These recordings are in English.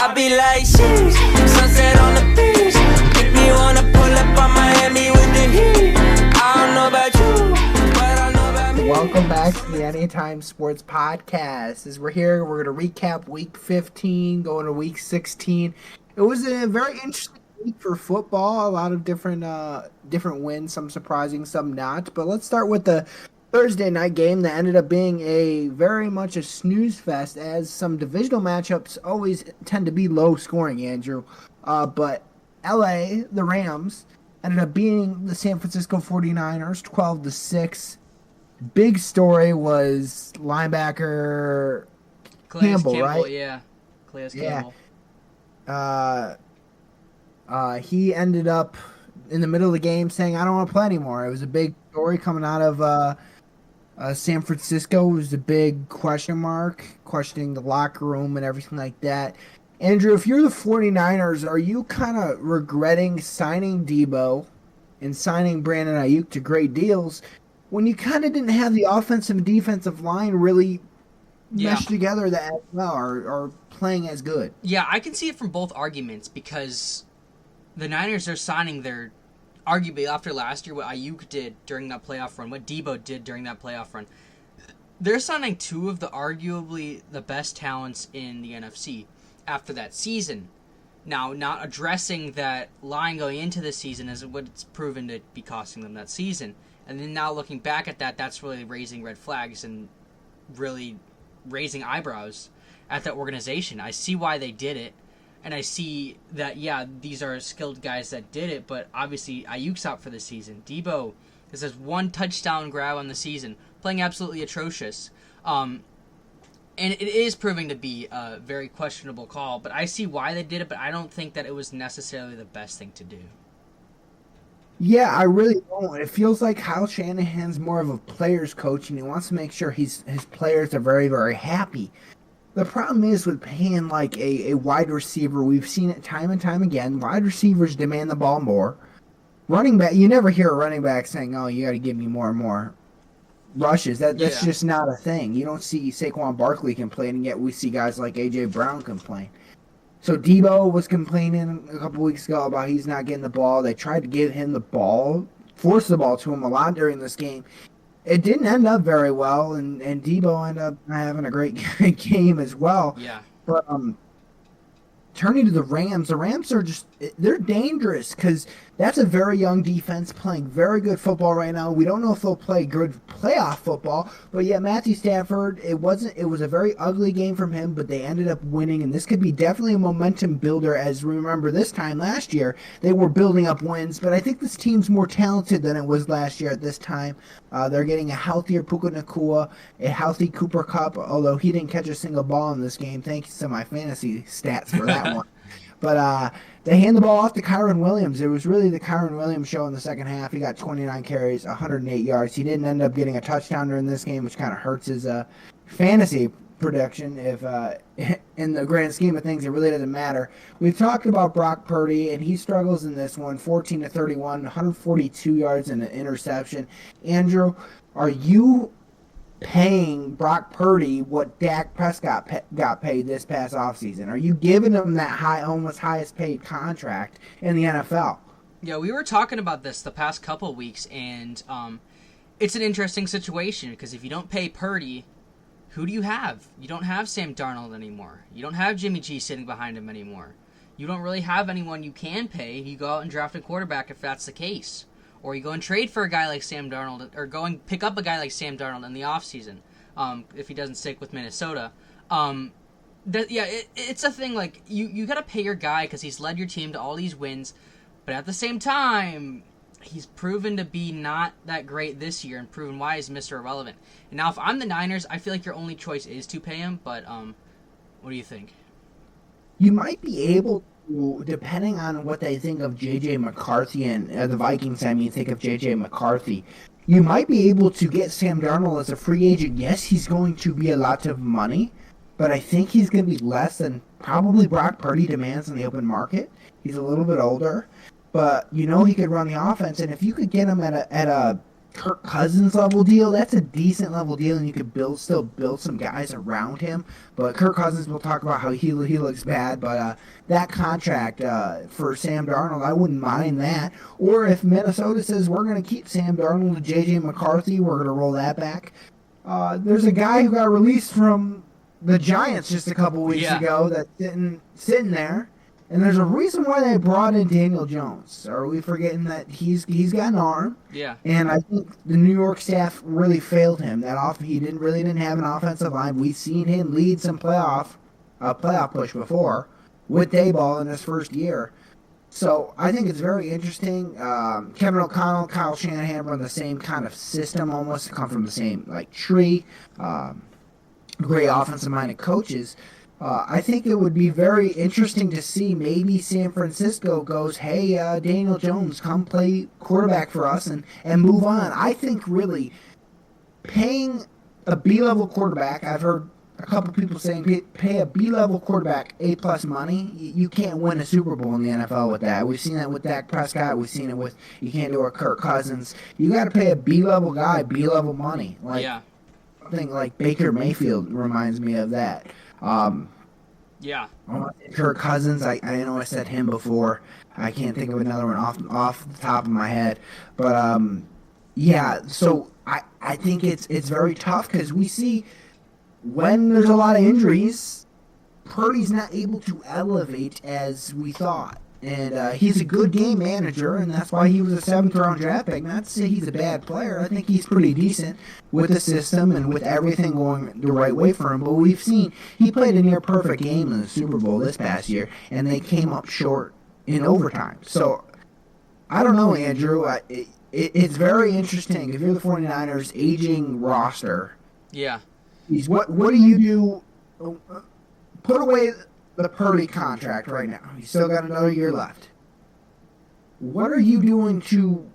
I be like, sheesh, sunset on the beach. Make me wanna pull up on Miami with the heat. I don't know about you, but I know about me. Welcome back to the Anytime Sports Podcast. As we're here, we're going to recap Week 15, going to Week 16. It was a very interesting week for football. A lot of different wins, some surprising, some not. But let's start with the Thursday night game that ended up being very much a snooze fest, as some divisional matchups always tend to be low scoring, Andrew. But LA, the Rams, ended up beating the San Francisco 49ers 12-6. Big story was linebacker Campbell, right? Yeah. Calais Campbell. He ended up in the middle of the game saying, I don't want to play anymore. It was a big story coming out of San Francisco. It was a big question mark, questioning the locker room and everything like that. Andrew, if you're the 49ers, are you kind of regretting signing Debo and signing Brandon Ayuk to great deals when you kind of didn't have the offensive and defensive line really mesh together that well or playing as good? Yeah, I can see it from both arguments, because the Niners are signing their, arguably after last year, what Ayuk did during that playoff run, what Debo did during that playoff run, they're signing two of the arguably the best talents in the NFC after that season. Now, not addressing that line going into the season is what it's proven to be costing them that season. And then now looking back at that, that's really raising red flags and really raising eyebrows at that organization. I see why they did it. And I see that, yeah, these are skilled guys that did it, but obviously Ayuk's out for the season. Debo has this one touchdown grab on the season, playing absolutely atrocious. And it is proving to be a very questionable call, but I see why they did it, but I don't think that it was necessarily the best thing to do. Yeah, I really don't. It feels like Kyle Shanahan's more of a player's coach, and he wants to make sure his players are very, very happy. The problem is with paying like a wide receiver, we've seen it time and time again. Wide receivers demand the ball more. Running back, you never hear a running back saying, oh, you got to give me more and more rushes. That's just not a thing. You don't see Saquon Barkley complaining, yet we see guys like A.J. Brown complain. So Debo was complaining a couple weeks ago about he's not getting the ball. They tried to give him the ball, force the ball to him a lot during this game. It didn't end up very well, and Debo ended up having a great game as well. Yeah. But turning to the Rams are just, they're dangerous because that's a very young defense playing very good football right now. We don't know if they'll play good playoff football, but yeah, Matthew Stafford, it was a very ugly game from him, but they ended up winning, and this could be definitely a momentum builder. As we remember this time last year, they were building up wins, but I think this team's more talented than it was last year at this time. They're getting a healthier Puka Nacua, a healthy Cooper Kupp, although he didn't catch a single ball in this game. Thanks to my fantasy stats for that one. But they hand the ball off to Kyron Williams. It was really the Kyron Williams show in the second half. He got 29 carries, 108 yards. He didn't end up getting a touchdown during this game, which kind of hurts his fantasy production. If in the grand scheme of things, it really doesn't matter. We've talked about Brock Purdy, and he struggles in this one, 14-31, 142 yards and an interception. Andrew, are you paying Brock Purdy what Dak Prescott got paid this past offseason? Are you giving him that almost highest paid contract in the NFL? Yeah, we were talking about this the past couple weeks, and it's an interesting situation because if you don't pay Purdy, who do you have? You don't have Sam Darnold anymore. You don't have Jimmy G sitting behind him anymore. You don't really have anyone you can pay. You go out and draft a quarterback if that's the case. Or you go and trade for a guy like Sam Darnold, or go and pick up a guy like Sam Darnold in the offseason, if he doesn't stick with Minnesota. It's a thing, like, you got to pay your guy because he's led your team to all these wins, but at the same time, he's proven to be not that great this year and proven why he's Mr. Irrelevant. And now if I'm the Niners, I feel like your only choice is to pay him, but what do you think? You might be able to, depending on what they think of J.J. McCarthy and the Vikings, think of J.J. McCarthy, you might be able to get Sam Darnold as a free agent. Yes, he's going to be a lot of money, but I think he's going to be less than probably Brock Purdy demands in the open market. He's a little bit older, but he could run the offense, and if you could get him at a Kirk Cousins level deal, that's a decent level deal, and you could still build some guys around him. But Kirk Cousins, we'll talk about how he looks bad, but that contract for Sam Darnold, I wouldn't mind that. Or if Minnesota says we're going to keep Sam Darnold and J.J. McCarthy, we're going to roll that back. There's a guy who got released from the Giants just a couple weeks ago that's sitting there. And there's a reason why they brought in Daniel Jones. Are we forgetting that he's got an arm? Yeah. And I think the New York staff really failed him. He didn't have an offensive line. We've seen him lead some playoff push before with Dayball in his first year. So I think it's very interesting. Kevin O'Connell, Kyle Shanahan run the same kind of system almost. Come from the same tree. Great offensive-minded coaches. I think it would be very interesting to see maybe San Francisco goes, hey, Daniel Jones, come play quarterback for us and move on. I think really paying a B-level quarterback, I've heard a couple people saying pay a B-level quarterback A-plus money. You can't win a Super Bowl in the NFL with that. We've seen that with Dak Prescott. We've seen it with, you can't do it with Kirk Cousins. You got to pay a B-level guy B-level money. Something like Baker Mayfield reminds me of that. Kirk Cousins, I know I said him before. I can't think of another one off the top of my head. But, so I think it's very tough because we see when there's a lot of injuries, Purdy's not able to elevate as we thought. And he's a good game manager, and that's why he was a 7th-round draft pick. Not to say he's a bad player. I think he's pretty decent with the system and with everything going the right way for him. But we've seen he played a near-perfect game in the Super Bowl this past year, and they came up short in overtime. So, I don't know, Andrew. It's very interesting. If you're the 49ers, aging roster. Yeah. What do you do? Put away the Purdy contract right now. He's still got another year left. What are you doing to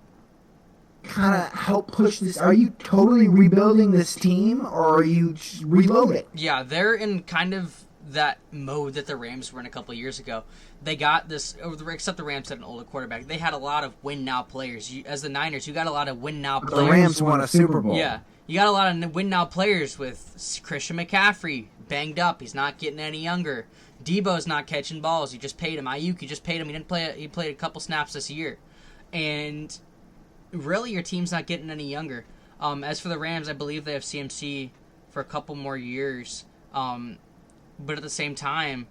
kind of help push this? Are you totally rebuilding this team, or are you just reloading? Yeah, they're in kind of that mode that the Rams were in a couple of years ago. They got this, except the Rams had an older quarterback. They had a lot of win-now players. As the Niners, you got a lot of win-now players. The Rams won a Super Bowl. Yeah. You got a lot of win-now players with Christian McCaffrey banged up. He's not getting any younger. Debo's not catching balls. You just paid him. Ayuk, you just paid him. He didn't play. He played a couple snaps this year, and really, your team's not getting any younger. As for the Rams, I believe they have CMC for a couple more years. But at the same time,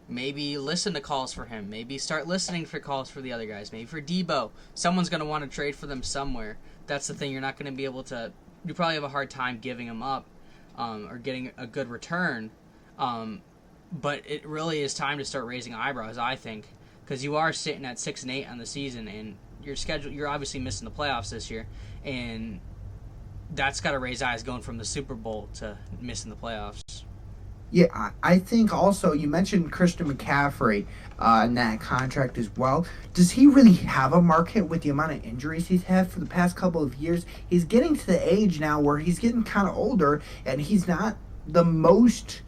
maybe listen to calls for him. Maybe start listening for calls for the other guys. Maybe for Debo. Someone's going to want to trade for them somewhere. That's the thing. You're not going to be able to. You probably have a hard time giving them up or getting a good return. But it really is time to start raising eyebrows, I think, because you are sitting at 6-8 on the season, and you're obviously missing the playoffs this year, and that's got to raise eyes going from the Super Bowl to missing the playoffs. Yeah, I think also you mentioned Christian McCaffrey in that contract as well. Does he really have a market with the amount of injuries he's had for the past couple of years? He's getting to the age now where he's getting kind of older, and he's not the most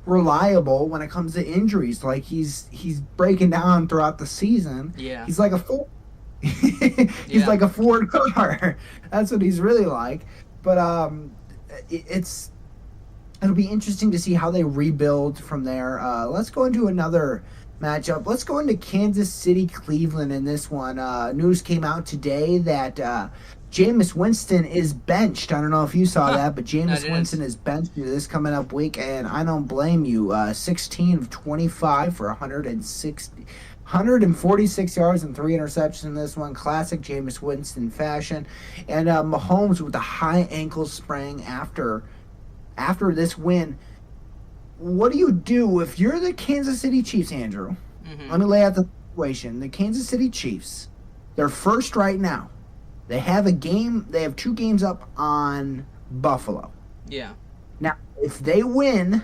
reliable when it comes to injuries. Like he's breaking down throughout the season. Yeah, he's like a Ford. He's like a Ford car. That's what he's really like. But it'll be interesting to see how they rebuild from there. Let's go into another matchup. Let's go into Kansas City, Cleveland in this one. News came out today that Jameis Winston is benched. I don't know if you saw that, but Jameis Winston is benched this coming up week, and I don't blame you. 16 of 25 for 146 yards and 3 interceptions in this one. Classic Jameis Winston fashion. And Mahomes with a high ankle sprain after this win. What do you do if you're the Kansas City Chiefs, Andrew? Mm-hmm. Let me lay out the situation. The Kansas City Chiefs, they're first right now. They have 2 games up on Buffalo. Yeah. Now, if they win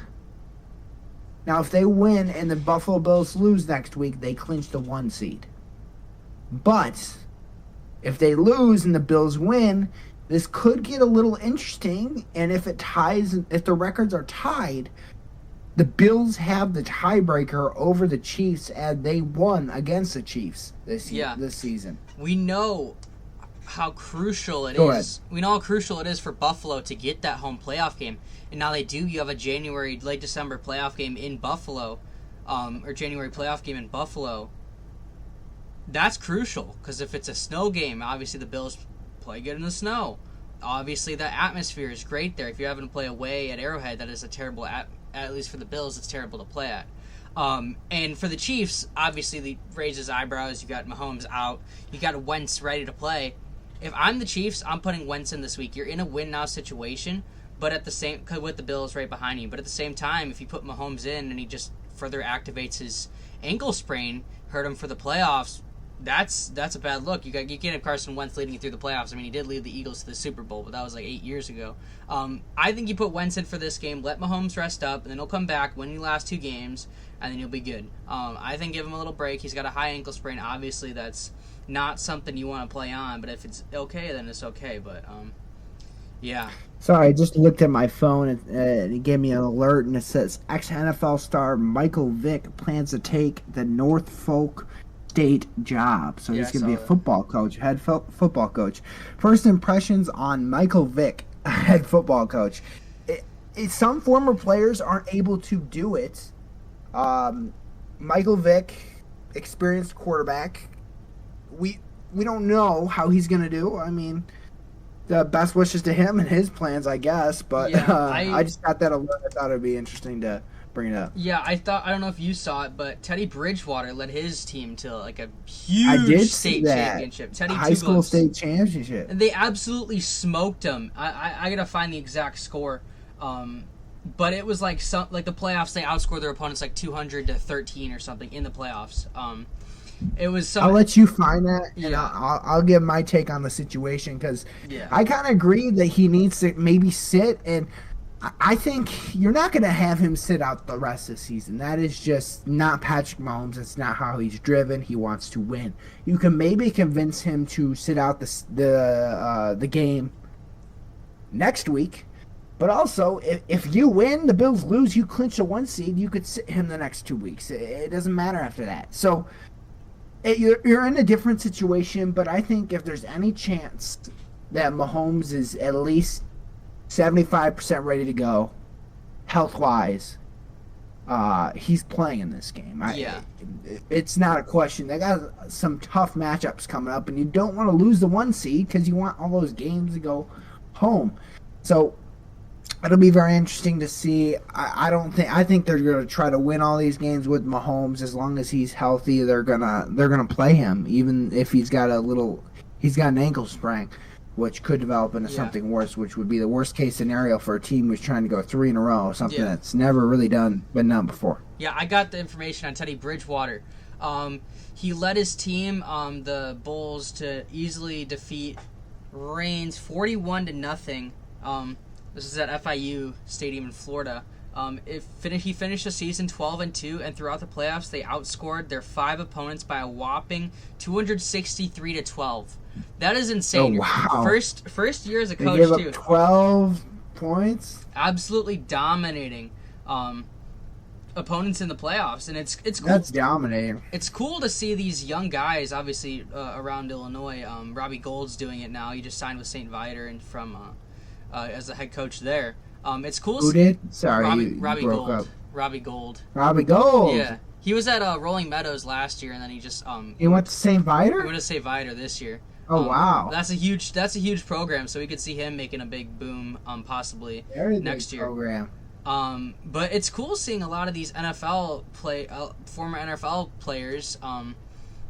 and the Buffalo Bills lose next week, they clinch the 1 seed. But if they lose and the Bills win, this could get a little interesting, and if the records are tied, the Bills have the tiebreaker over the Chiefs, and they won against the Chiefs this season. We know how crucial it Go is. Ahead. We know how crucial it is for Buffalo to get that home playoff game. And now they do. You have a January, late December playoff game in Buffalo, or January playoff game in Buffalo. That's crucial because if it's a snow game, obviously the Bills play good in the snow. Obviously, the atmosphere is great there. If you're having to play away at Arrowhead, that is a terrible, at least for the Bills, it's terrible to play at. And for the Chiefs, obviously, the raises eyebrows. You got Mahomes out. You got Wentz ready to play. If I'm the Chiefs, I'm putting Wentz in this week. You're in a win-now situation, but at the same, with the Bills right behind you. But at the same time, if you put Mahomes in and he just further activates his ankle sprain, hurt him for the playoffs, that's a bad look. You can't have Carson Wentz leading you through the playoffs. I mean, he did lead the Eagles to the Super Bowl, but that was like 8 years ago. I think you put Wentz in for this game, let Mahomes rest up, and then he'll come back, win the last 2 games, and then you'll be good. I think give him a little break. He's got a high ankle sprain. Obviously, that's not something you want to play on, but if it's okay, then it's okay. But, yeah. Sorry, I just looked at my phone and it gave me an alert, and it says ex-NFL star Michael Vick plans to take the Norfolk State job. So he's going to be a football coach, head football coach. First impressions on Michael Vick, head football coach. Some former players aren't able to do it. Michael Vick, experienced quarterback. We don't know how he's going to do. I mean, the best wishes to him and his plans, I guess. But yeah, I just got that alert. I thought it would be interesting to bring it up. Yeah, I don't know if you saw it, but Teddy Bridgewater led his team to like a huge state championship. Teddy high school state championship. And they absolutely smoked him. I gotta find the exact score. But it was like the playoffs, they outscored their opponents like 200-13 or something in the playoffs. It was I'll let you find that, and I'll give my take on the situation, because I kind of agree that he needs to maybe sit, and I think you're not going to have him sit out the rest of the season. That is just not Patrick Mahomes. That's not how he's driven. He wants to win. You can maybe convince him to sit out the game next week. But also, if you win, the Bills lose, you clinch a 1 seed, you could sit him the next 2 weeks. It doesn't matter after that. So you're in a different situation, but I think if there's any chance that Mahomes is at least 75% ready to go, health-wise, he's playing in this game. It's not a question. They got some tough matchups coming up, and you don't want to lose the 1 seed because you want all those games to go home. So it'll be very interesting to see. I think they're going to try to win all these games with Mahomes. As long as he's healthy, they're gonna play him, even if he's got an ankle sprain, which could develop into something worse, which would be the worst case scenario for a team who's trying to go 3 in a row, something that's never really been done before. Yeah, I got the information on Teddy Bridgewater. He led his team, the Bulls, to easily defeat Reigns 41-0. This is at FIU Stadium in Florida. He finished the season 12-2, and throughout the playoffs, they outscored their 5 opponents by a whopping 263-12. That is insane. Oh, wow. First year as a coach, they gave up 12 points. Absolutely dominating opponents in the playoffs, and it's cool. That's dominating. It's cool to see these young guys, obviously around Illinois. Robbie Gould's doing it now. He just signed with St. Viator and from as the head coach there. It's cool. Who did? Sorry, Robbie broke Gould. up. Robbie Gould. Robbie Gould. Yeah, he was at Rolling Meadows last year, and then he just he went to St. Viator. He went to St. Viator this year. Oh wow, that's a huge program. So we could see him making a big boom, possibly next year. Program. But it's cool seeing a lot of these former NFL players,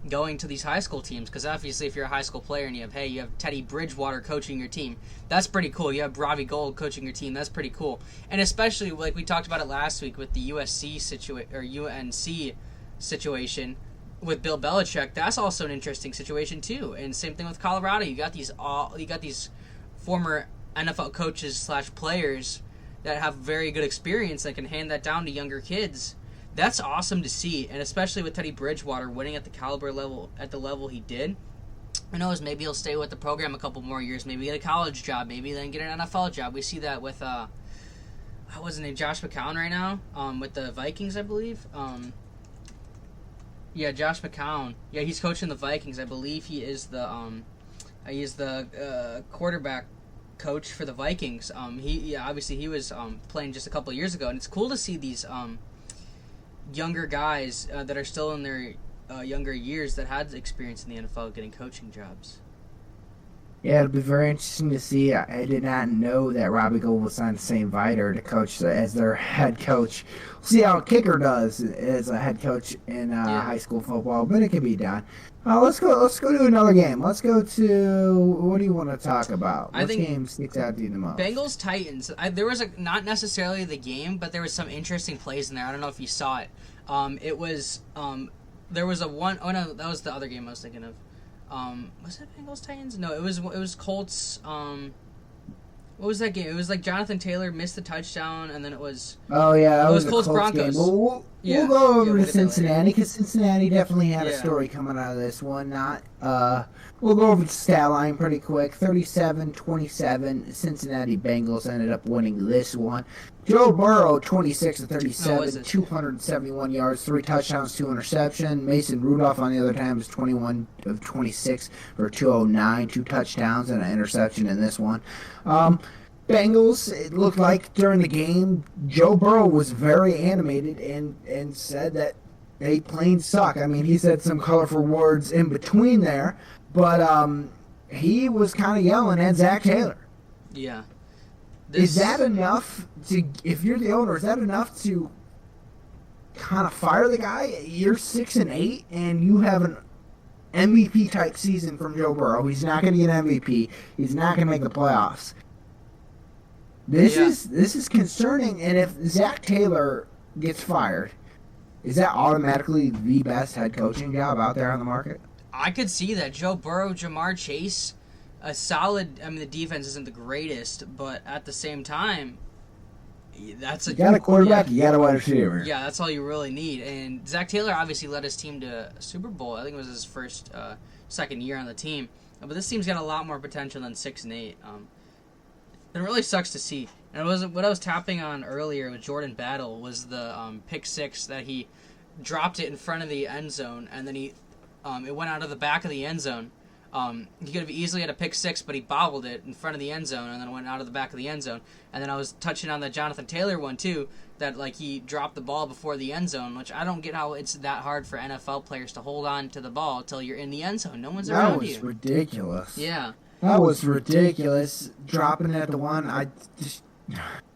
going to these high school teams, because obviously if you're a high school player and you have Teddy Bridgewater coaching your team, that's pretty cool. You have Robbie Gould coaching your team, that's pretty cool. And especially like we talked about it last week with the UNC situation with Bill Belichick, that's also an interesting situation too. And same thing with Colorado. You got these former NFL coaches / players that have very good experience that can hand that down to younger kids. That's awesome to see, and especially with Teddy Bridgewater winning at the level he did. Who knows? Maybe he'll stay with the program a couple more years. Maybe get a college job. Maybe then get an NFL job. We see that with what was his name, Josh McCown right now, with the Vikings, I believe. Yeah, Josh McCown. Yeah, he's coaching the Vikings. I believe he is the He's the quarterback coach for the Vikings. Obviously he was playing just a couple of years ago, and it's cool to see these younger guys that are still in their younger years that had experience in the NFL getting coaching jobs. Yeah, it'll be very interesting to see. I did not know that Robbie Gould was on the same Viter to coach as their head coach. We'll see how a kicker does as a head coach in high school football, but it can be done. Let's go to another game. Let's go to, what do you want to talk about? What game sticks out to you the most? Bengals Titans. There was not necessarily the game, but there was some interesting plays in there. I don't know if you saw it. It was there was a one. Oh no, that was the other game I was thinking of. Was it Bengals Titans? No, it was Colts. What was that game? It was like Jonathan Taylor missed the touchdown, and then it was. Oh yeah, it was Colts Broncos. Game. We'll go over to Cincinnati because Cincinnati definitely had a story coming out of this one. We'll go over the stat line pretty quick. 37-27. Cincinnati Bengals ended up winning this one. Joe Burrow, 26 of 37, 271 yards, 3 touchdowns, 2 interceptions. Mason Rudolph, on the other hand, was 21 of 26 for 209, 2 touchdowns and an interception in this one. Bengals, it looked like during the game, Joe Burrow was very animated and said that they plain suck. I mean, he said some colorful words in between there, but he was kind of yelling at Zach Taylor. Yeah. Is that enough to, if you're the owner, is that enough to kind of fire the guy? You're 6-8, and you have an MVP type season from Joe Burrow. He's not going to get an MVP. He's not going to make the playoffs. This is concerning. And if Zach Taylor gets fired, is that automatically the best head coaching job out there on the market? I could see that. Joe Burrow, Jamar Chase. A solid. I mean, the defense isn't the greatest, but at the same time, that's a. You got a quarterback. You got a wide receiver. Yeah, that's all you really need. And Zach Taylor obviously led his team to a Super Bowl. I think it was his second year on the team. But this team's got a lot more potential than 6-8. It really sucks to see. And what I was tapping on earlier with Jordan Battle was the pick six that he dropped it in front of the end zone, and then it went out of the back of the end zone. He could have easily had a pick six, but he bobbled it in front of the end zone and then went out of the back of the end zone. And then I was touching on the Jonathan Taylor one too, that like he dropped the ball before the end zone, which I don't get how it's that hard for NFL players to hold on to the ball until you're in the end zone. No one's around you. That was ridiculous. Yeah. That was ridiculous. Dropping at the one,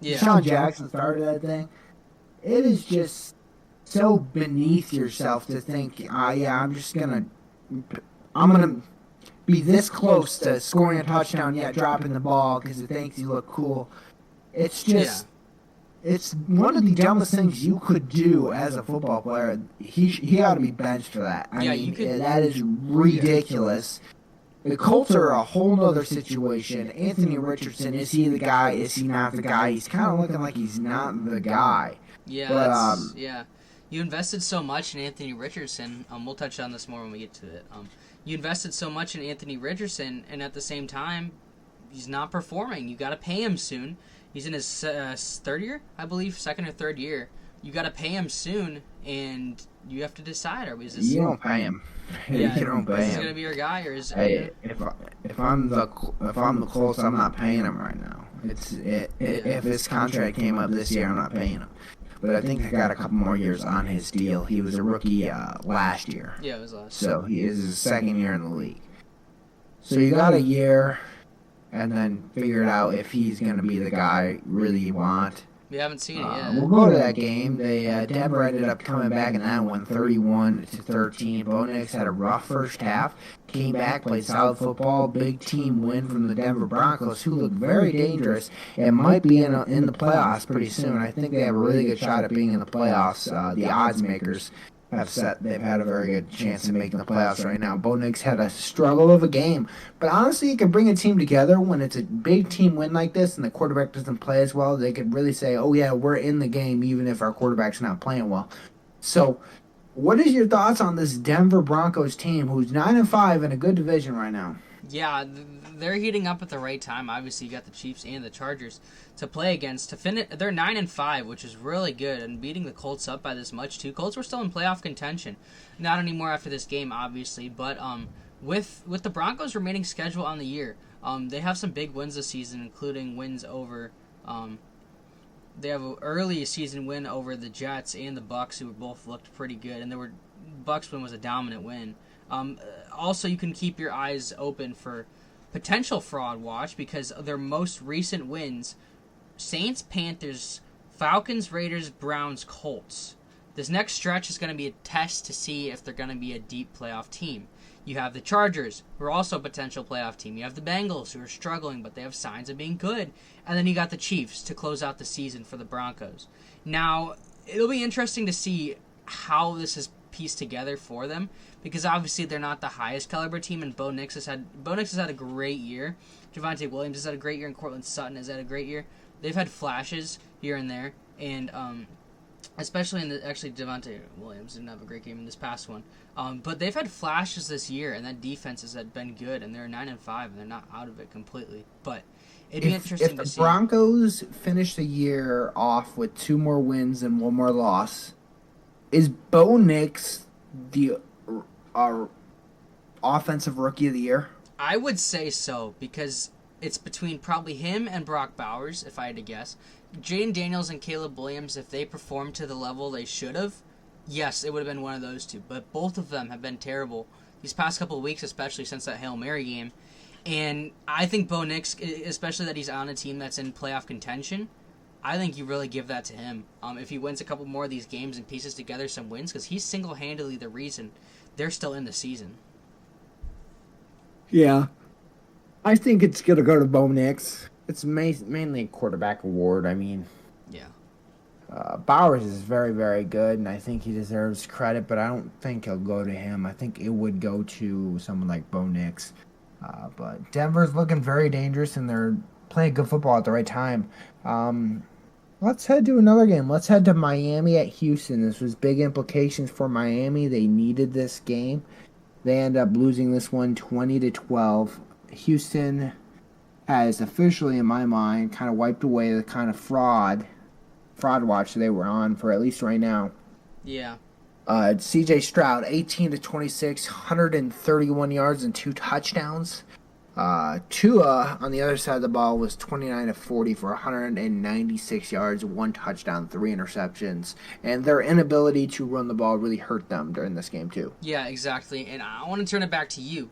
Sean Jackson started that thing. It is just so beneath yourself to think, I'm gonna be this close to scoring a touchdown, yet dropping the ball because it thinks you look cool. It's just, it's one of the dumbest things you could do as a football player. He ought to be benched for that. I mean, that is ridiculous. The Colts are a whole nother situation. Anthony Richardson, is he the guy? Is he not the guy? He's kind of looking like he's not the guy. Yeah, but, You invested so much in Anthony Richardson. We'll touch on this more when we get to it. You invested so much in Anthony Richardson, and at the same time, he's not performing. You got to pay him soon. He's in his third year, I believe, second or third year. You got to pay him soon, and you have to decide: you don't pay him. You don't pay him. Is he gonna be your guy, or is? Hey, if I'm the Colts, I'm not paying him right now. If his contract came up this year, I'm not paying him. But I think I got a couple more years on his deal. He was a rookie last year. Yeah, it was last. So he is his second year in the league. So you got a year, and then figure it out if he's going to be the guy really you want. We haven't seen it yet. We'll go to that game. Denver ended up coming back in that one, 31-13. Bo Nix had a rough first half. Came back, played solid football. Big team win from the Denver Broncos, who look very dangerous and might be in the playoffs pretty soon. I think they have a really good shot at being in the playoffs. The odds makers they've had a very good chance of making the playoffs right now. Bo Nix had a struggle of a game. But honestly, you can bring a team together when it's a big team win like this and the quarterback doesn't play as well. They could really say, oh yeah, we're in the game even if our quarterback's not playing well. So what is your thoughts on this Denver Broncos team who's 9-5 in a good division right now? Yeah, they're heating up at the right time. Obviously, you got the Chiefs and the Chargers to play against. To finish, they're 9-5, which is really good, and beating the Colts up by this much too. Colts were still in playoff contention, not anymore after this game, obviously. But with the Broncos' remaining schedule on the year, they have some big wins this season, including wins over. They have an early season win over the Jets and the Bucks, who both looked pretty good, and Bucks win was a dominant win. Also, you can keep your eyes open for potential fraud watch because their most recent wins: Saints, Panthers, Falcons, Raiders, Browns, Colts. This next stretch is going to be a test to see if they're going to be a deep playoff team. You have the Chargers, who are also a potential playoff team. You have the Bengals, who are struggling, but they have signs of being good. And then you got the Chiefs to close out the season for the Broncos. Now, it'll be interesting to see how this is pieced together for them, because obviously they're not the highest caliber team, and Bo Nix has had a great year. Javonte Williams has had a great year, and Cortland Sutton has had a great year. They've had flashes here and there, and especially Javonte Williams didn't have a great game in this past one. But they've had flashes this year, and that defense has been good, and they're 9-5, and they're not out of it completely. But it'd be interesting to see. If the Broncos finish the year off with 2 more wins and 1 more loss, is Bo Nix the offensive rookie of the year? I would say so, because it's between probably him and Brock Bowers, if I had to guess. Jaden Daniels and Caleb Williams, if they performed to the level they should have, yes, it would have been one of those two. But both of them have been terrible these past couple of weeks, especially since that Hail Mary game. And I think Bo Nix, especially that he's on a team that's in playoff contention, I think you really give that to him. If he wins a couple more of these games and pieces together some wins, because he's single-handedly the reason they're still in the season. Yeah. I think it's going to go to Bo Nix. It's mainly a quarterback award. I mean, yeah. Bowers is very, very good, and I think he deserves credit, but I don't think it'll go to him. I think it would go to someone like Bo Nix. But Denver's looking very dangerous, and they're playing good football at the right time. Let's head to another game. Let's head to Miami at Houston. This was big implications for Miami. They needed this game. They end up losing this one 20-12. Houston has officially, in my mind, kind of wiped away the kind of fraud watch they were on for at least right now. Yeah. C.J. Stroud, 18-26, 131 yards and 2 touchdowns. Tua, on the other side of the ball, was 29-40 for 196 yards, 1 touchdown, 3 interceptions. And their inability to run the ball really hurt them during this game, too. Yeah, exactly. And I want to turn it back to you.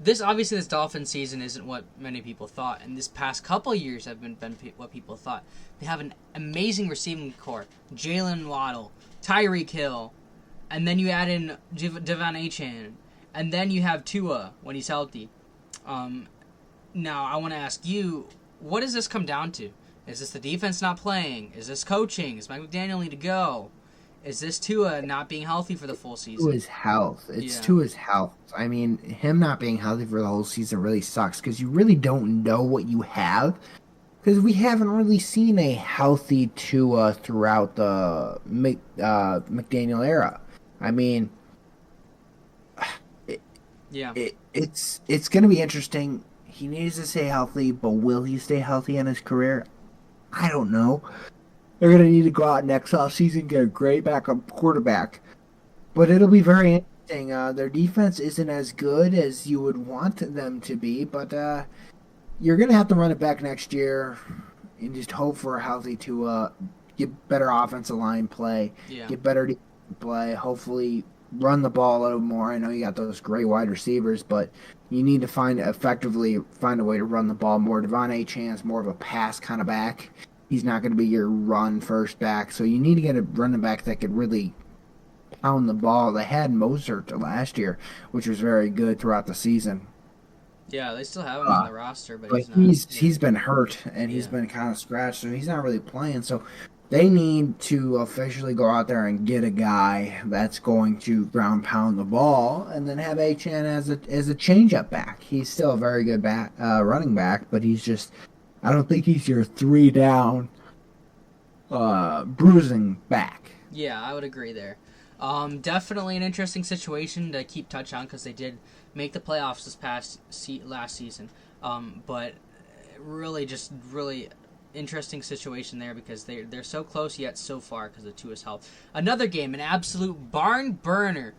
This Dolphins season isn't what many people thought, and this past couple years have been what people thought. They have an amazing receiving core: Jalen Waddle, Tyreek Hill, and then you add in Devon Achane, and then you have Tua when he's healthy. Now I want to ask you, what does this come down to? Is this the defense not playing? Is this coaching? Is Mike McDaniel need to go? Is this Tua not being healthy for the full season? To his health. It's to his health. I mean, him not being healthy for the whole season really sucks because you really don't know what you have. Because we haven't really seen a healthy Tua throughout the McDaniel era. I mean, it's going to be interesting. He needs to stay healthy, but will he stay healthy in his career? I don't know. They're going to need to go out next offseason and get a great backup quarterback. But it'll be very interesting. Their defense isn't as good as you would want them to be, but you're going to have to run it back next year and just hope for a healthy Tua, get better offensive line play, get better defensive play, hopefully run the ball a little more. I know you got those great wide receivers, but you need to find a way to run the ball more. Devon Achane is more of a pass kind of back. He's not going to be your run first back, so you need to get a running back that could really pound the ball. They had Mozart last year, which was very good throughout the season. Yeah, they still have him on the roster, but he's been hurt, and he's been kind of scratched, so he's not really playing. So they need to officially go out there and get a guy that's going to ground pound the ball, and then have Achane as a change-up back. He's still a very good running back, but he's just... I don't think he's your 3-down bruising back. Yeah, I would agree there. Definitely an interesting situation to keep touch on because they did make the playoffs last season. But really interesting situation there because they're so close yet so far because of Tua's health. Another game, an absolute barn burner.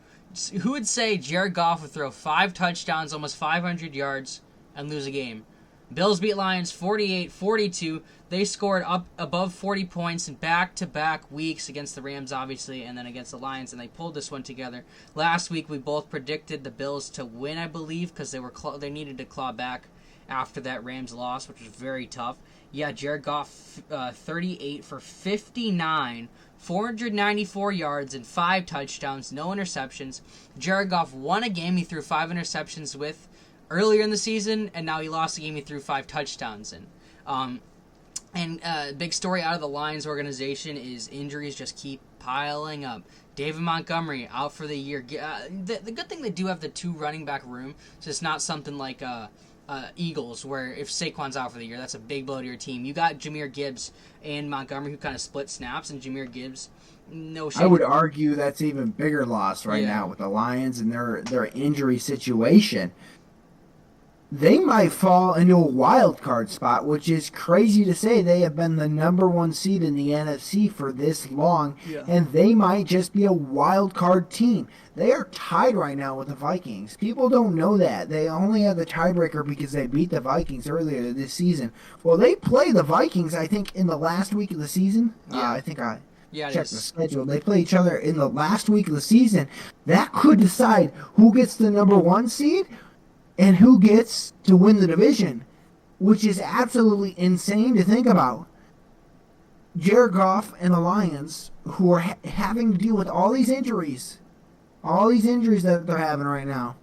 who would say Jared Goff would throw 5 touchdowns, almost 500 yards, and lose a game? Bills beat Lions 48-42. They scored up above 40 points in back-to-back weeks against the Rams, obviously, and then against the Lions, and they pulled this one together. Last week, we both predicted the Bills to win, I believe, because they needed to claw back after that Rams loss, which was very tough. Yeah, Jared Goff, 38 for 59, 494 yards and 5 touchdowns, no interceptions. Jared Goff won a game he threw 5 interceptions with earlier in the season, and now he lost a game he threw 5 touchdowns in. Big story out of the Lions organization is injuries just keep piling up. David Montgomery out for the year. The good thing they do have the 2 running back room, so it's not something like Eagles, where if Saquon's out for the year, that's a big blow to your team. You got Jahmyr Gibbs and Montgomery who kind of split snaps, and Jahmyr Gibbs, no shame. I would argue that's even bigger loss right now with the Lions and their injury situation. They might fall into a wild card spot, which is crazy to say. They have been the number 1 seed in the NFC for this long, and they might just be a wild card team. They are tied right now with the Vikings. People don't know that. They only have the tiebreaker because they beat the Vikings earlier this season. Well, they play the Vikings, I think, in the last week of the season. I think I checked the schedule. They play each other in the last week of the season. That could decide who gets the number 1 seed and who gets to win the division, which is absolutely insane to think about. Jared Goff and the Lions, who are having to deal with all these injuries that they're having right now,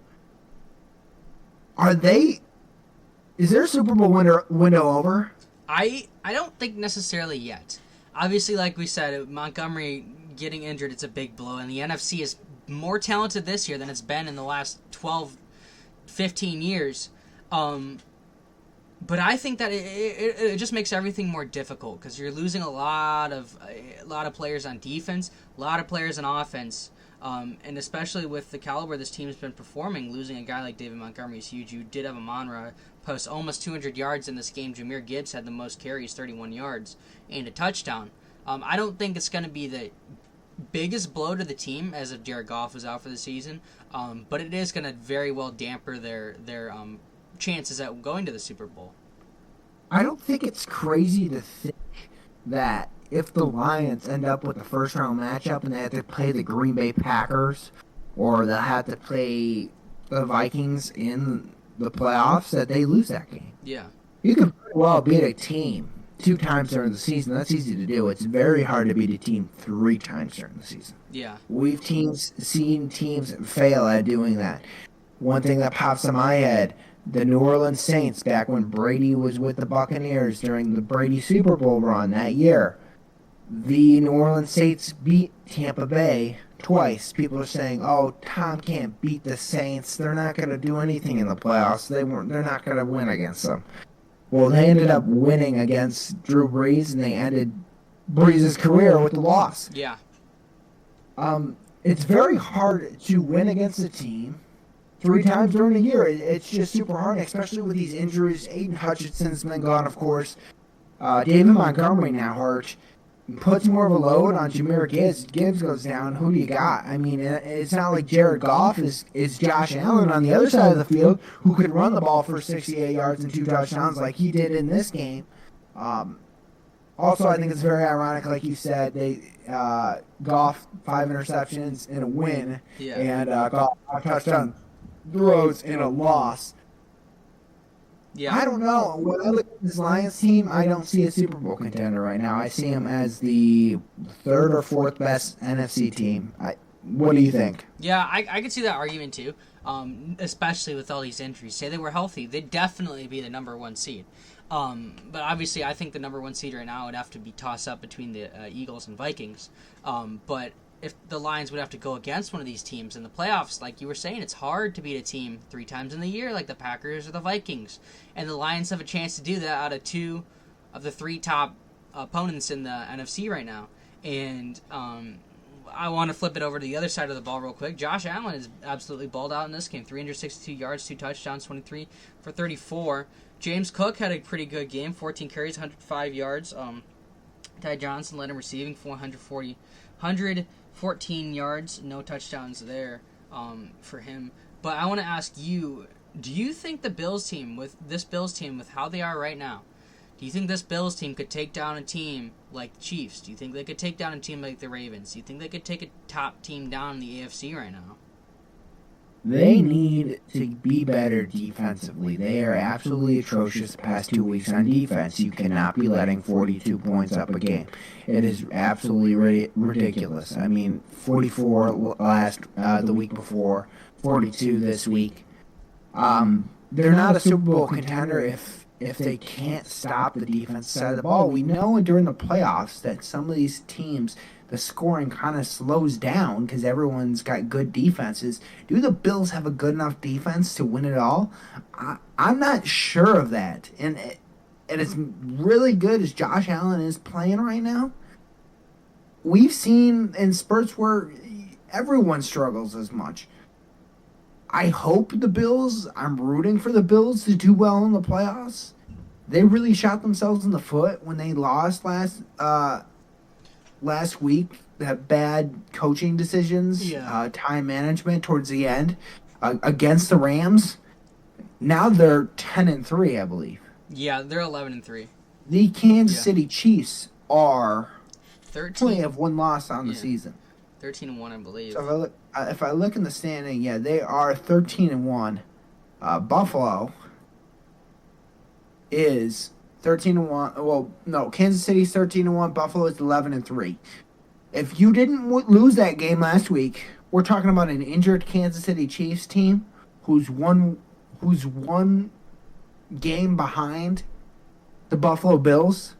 is their Super Bowl window over? I don't think necessarily yet. Obviously, like we said, Montgomery getting injured, it's a big blow, and the NFC is more talented this year than it's been in the last 15 years. But I think that it just makes everything more difficult because you're losing a lot of players on defense, a lot of players on offense, and especially with the caliber this team's been performing, losing a guy like David Montgomery is huge. You did have Amon-Ra post almost 200 yards in this game. Jahmyr Gibbs had the most carries, 31 yards, and a touchdown. I don't think it's going to be the biggest blow to the team as if Jared Goff was out for the season, but it is going to very well damper their chances at going to the Super Bowl. I don't think it's crazy to think that if the Lions end up with a first-round matchup and they have to play the Green Bay Packers or they'll have to play the Vikings in the playoffs, that they lose that game. Yeah. You can pretty well beat a team 2 times during the season. That's easy to do. It's very hard to beat a team 3 times during the season. Yeah. We've seen teams fail at doing that. One thing that pops in my head, the New Orleans Saints, back when Brady was with the Buccaneers during the Brady Super Bowl run that year, the New Orleans Saints beat Tampa Bay twice. People are saying, oh, Tom can't beat the Saints. They're not going to do anything in the playoffs. They're not going to win against them. Well, they ended up winning against Drew Brees, and they ended Brees' career with the loss. Yeah. It's very hard to win against a team 3 times during a year. It's just super hard, especially with these injuries. Aiden Hutchinson's been gone, of course. David Montgomery now hurt. Puts more of a load on Jahmyr Gibbs. Gibbs goes down. Who do you got? I mean, it's not like Jared Goff is Josh Allen on the other side of the field who could run the ball for 68 yards and 2 touchdowns like he did in this game. Also, I think it's very ironic, like you said, Goff 5 interceptions in a win, and Goff 5 touchdown throws in a loss. Yeah. I don't know. When I look at this Lions team, I don't see a Super Bowl contender right now. I see them as the 3rd or 4th best NFC team. What do you think? Yeah, I could see that argument too, especially with all these injuries. Say they were healthy, they'd definitely be the number 1 seed. But obviously, I think the number 1 seed right now would have to be tossed up between the Eagles and Vikings. But if the Lions would have to go against one of these teams in the playoffs, like you were saying, it's hard to beat a team 3 times in the year, like the Packers or the Vikings. And the Lions have a chance to do that out of 2 of the 3 top opponents in the NFC right now. And I want to flip it over to the other side of the ball real quick. Josh Allen is absolutely balled out in this game. 362 yards, 2 touchdowns, 23 for 34. James Cook had a pretty good game, 14 carries, 105 yards. Ty Johnson led him receiving, 114 yards, no touchdowns there. for him. But I want to ask you, do you think the Bills team, with how they are right now, do you think this Bills team could take down a team like the Chiefs? Do you think they could take down a team like the Ravens? Do you think they could take a top team down in the AFC right now? They need to be better defensively. They are absolutely atrocious the past 2 weeks on defense. You cannot be letting 42 points up a game. It is absolutely ridiculous. I mean, 44 the week before, 42 this week. They're not a Super Bowl contender if they can't stop the defense side of the ball. We know during the playoffs that some of these teams, the scoring kind of slows down because everyone's got good defenses. Do the Bills have a good enough defense to win it all? I'm not sure of that. And it's really good as Josh Allen is playing right now. We've seen in spurts where everyone struggles as much. I hope I'm rooting for the Bills to do well in the playoffs. They really shot themselves in the foot when they lost last week. That bad coaching decisions, time management towards the end against the Rams. Now they're 10-3, I believe. Yeah, they're 11-3. The Kansas City Chiefs are 13. only have one loss on the season. 13-1, I believe. So if I look in the standing, they are 13-1. Buffalo is 13-1. Well, no, Kansas City's 13-1. Buffalo is 11-3. If you didn't lose that game last week, we're talking about an injured Kansas City Chiefs team who's one game behind the Buffalo Bills,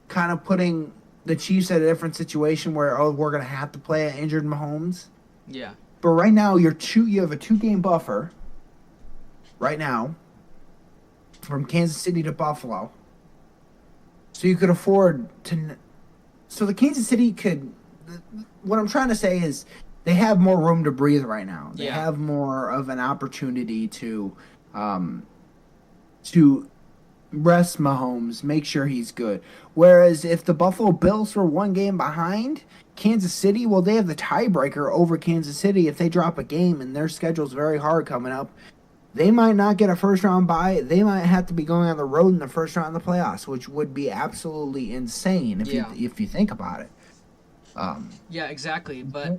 kind of putting the Chiefs at a different situation where we're gonna have to play an injured Mahomes. Yeah. But right now you have a 2-game buffer. Right now, from Kansas City to Buffalo, so you could afford to. So the Kansas City could. What I'm trying to say is they have more room to breathe right now. They have more of an opportunity to rest Mahomes, make sure he's good. Whereas if the Buffalo Bills were one game behind Kansas City, well, they have the tiebreaker over Kansas City. If they drop a game and their schedule's very hard coming up, they might not get a first-round bye. They might have to be going on the road in the first round of the playoffs, which would be absolutely insane if you think about it. Yeah, exactly. But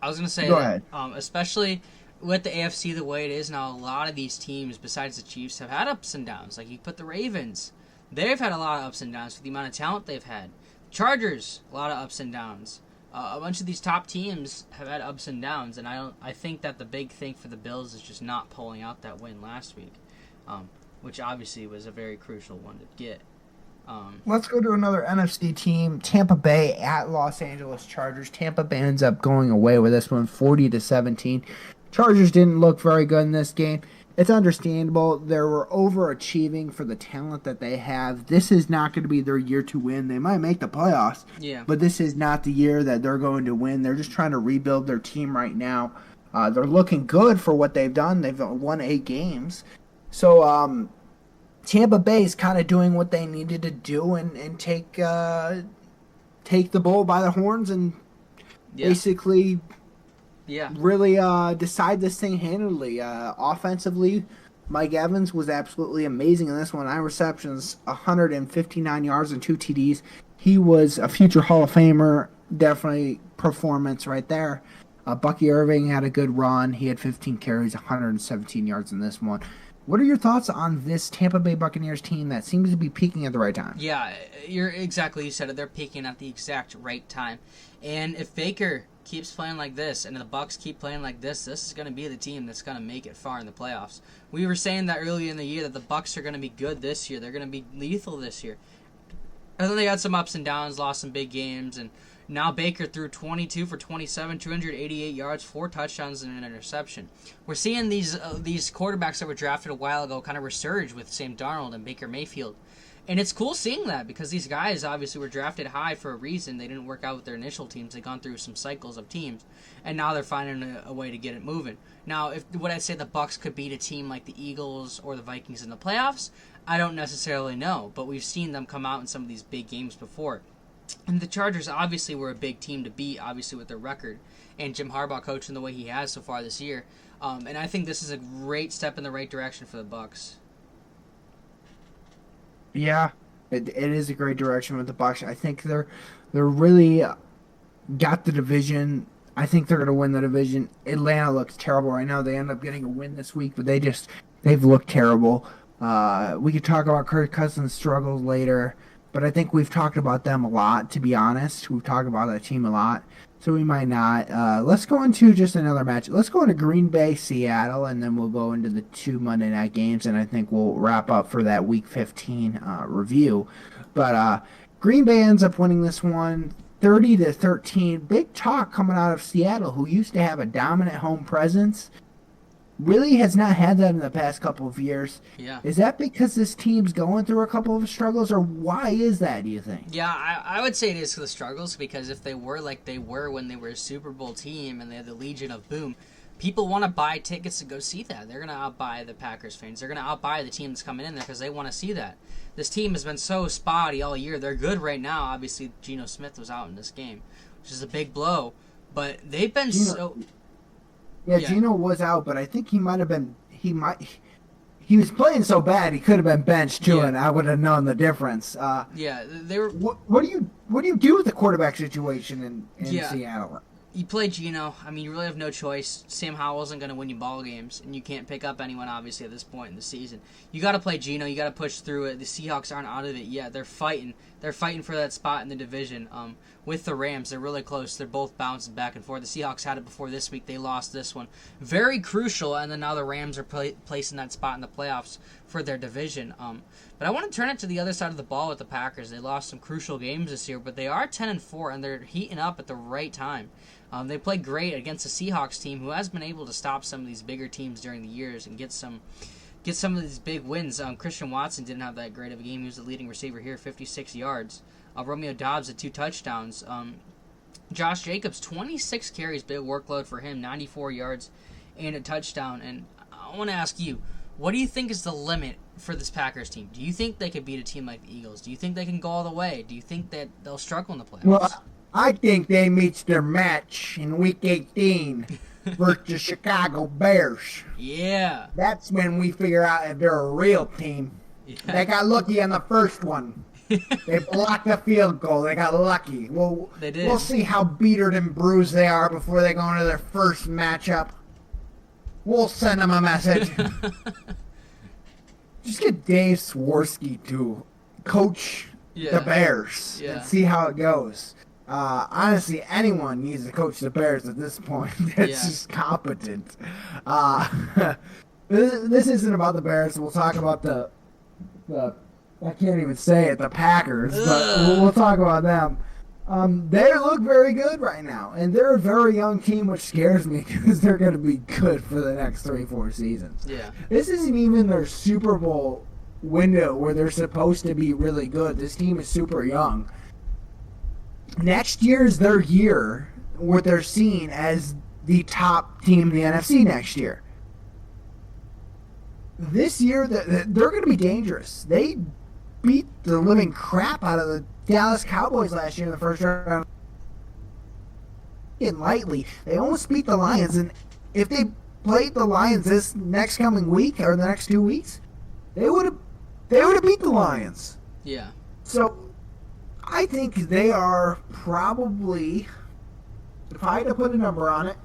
I was going to say Go that, ahead. especially with the AFC the way it is now, a lot of these teams, besides the Chiefs, have had ups and downs. Like you put the Ravens, they've had a lot of ups and downs with the amount of talent they've had. Chargers, a lot of ups and downs. A bunch of these top teams have had ups and downs, and I think that the big thing for the Bills is just not pulling out that win last week, which obviously was a very crucial one to get. Let's go to another NFC team, Tampa Bay at Los Angeles Chargers. Tampa Bay ends up going away with this one, 40-17. Chargers didn't look very good in this game. It's understandable. They were overachieving for the talent that they have. This is not going to be their year to win. They might make the playoffs, but this is not the year that they're going to win. They're just trying to rebuild their team right now. They're looking good for what they've done. They've won 8 games. So Tampa Bay is kind of doing what they needed to do and take the bull by the horns and basically really decide this thing handily. Offensively, Mike Evans was absolutely amazing in this one. 9 receptions, 159 yards and 2 TDs. He was a future Hall of Famer. Definitely performance right there. Bucky Irving had a good run. He had 15 carries, 117 yards in this one. What are your thoughts on this Tampa Bay Buccaneers team that seems to be peaking at the right time? Yeah, you said it. They're peaking at the exact right time. And if Baker keeps playing like this and the Bucs keep playing like this is going to be the team that's going to make it far in the playoffs. We were saying that earlier in the year that the Bucs are going to be good this year. They're going to be lethal this year. And then they had some ups and downs, lost some big games, and now Baker threw 22 for 27, 288 yards, 4 touchdowns, and an interception. We're seeing these quarterbacks that were drafted a while ago kind of resurge with Sam Darnold and Baker Mayfield. And it's cool seeing that because these guys obviously were drafted high for a reason. They didn't work out with their initial teams. They've gone through some cycles of teams, and now they're finding a way to get it moving. Now, would I say the Bucs could beat a team like the Eagles or the Vikings in the playoffs? I don't necessarily know, but we've seen them come out in some of these big games before. And the Chargers obviously were a big team to beat, obviously with their record, and Jim Harbaugh coaching the way he has so far this year. And I think this is a great step in the right direction for the Bucs. Yeah, it is a great direction with the Bucs. I think they're really got the division. I think they're going to win the division. Atlanta looks terrible right now. They end up getting a win this week, but they've looked terrible. We could talk about Kirk Cousins' struggles later, but I think we've talked about them a lot, to be honest. We've talked about that team a lot, so we might not. Let's go into just another match. Let's go into Green Bay, Seattle, and then we'll go into the 2 Monday night games, and I think we'll wrap up for that Week 15 review. But Green Bay ends up winning this one 30-13. Big talk coming out of Seattle, who used to have a dominant home presence. Really has not had that in the past couple of years. Yeah. Is that because this team's going through a couple of struggles, or why is that, do you think? Yeah, I would say it is for the struggles, because if they were like they were when they were a Super Bowl team and they had the Legion of Boom, people want to buy tickets to go see that. They're going to outbuy the Packers fans. They're going to outbuy the team that's coming in there because they want to see that. This team has been so spotty all year. They're good right now. Obviously, Geno Smith was out in this game, which is a big blow. But they've been Yeah, Geno was out, but I think he was playing so bad he could have been benched too, and I would have known the difference. They were. What do you do with the quarterback situation in Seattle? You play Geno. I mean, you really have no choice. Sam Howell isn't going to win you ball games, and you can't pick up anyone, obviously, at this point in the season. You got to play Geno. You got to push through it. The Seahawks aren't out of it yet. They're fighting. They're fighting for that spot in the division. With the Rams, they're really close. They're both bouncing back and forth. The Seahawks had it before this week. They lost this one. Very crucial, and then now the Rams are placing that spot in the playoffs for their division. But I want to turn it to the other side of the ball with the Packers. They lost some crucial games this year, but they are 10-4, and they're heating up at the right time. They played great against the Seahawks team, who has been able to stop some of these bigger teams during the years and get some of these big wins. Christian Watson didn't have that great of a game. He was the leading receiver here, 56 yards. Romeo Doubs had 2 touchdowns. Josh Jacobs, 26 carries, big workload for him, 94 yards and a touchdown. And I want to ask you, what do you think is the limit for this Packers team? Do you think they could beat a team like the Eagles? Do you think they can go all the way? Do you think that they'll struggle in the playoffs? Well, I think they meet their match in Week 18 versus the Chicago Bears. Yeah. That's when we figure out if they're a real team. Yeah. They got lucky on the first one. They blocked the field goal. They got lucky. They did. We'll see how beatered and bruised they are before they go into their first matchup. We'll send them a message. Just get Dave Swirsky to coach the Bears and see how it goes. Honestly, anyone needs to coach the Bears at this point. That's just competent. This isn't about the Bears. We'll talk about the I can't even say it, the Packers, but we'll talk about them. They look very good right now, and they're a very young team, which scares me because they're going to be good for the next 3-4 seasons. Yeah. This isn't even their Super Bowl window where they're supposed to be really good. This team is super young. Next year is their year where they're seen as the top team in the NFC next year. This year, they're going to be dangerous. They beat the living crap out of the Dallas Cowboys last year in the first round. Lightly, they almost beat the Lions, and if they played the Lions this next coming week or the next 2 weeks, they would have beat the Lions. Yeah. So I think they are probably, if I had to put a number on it,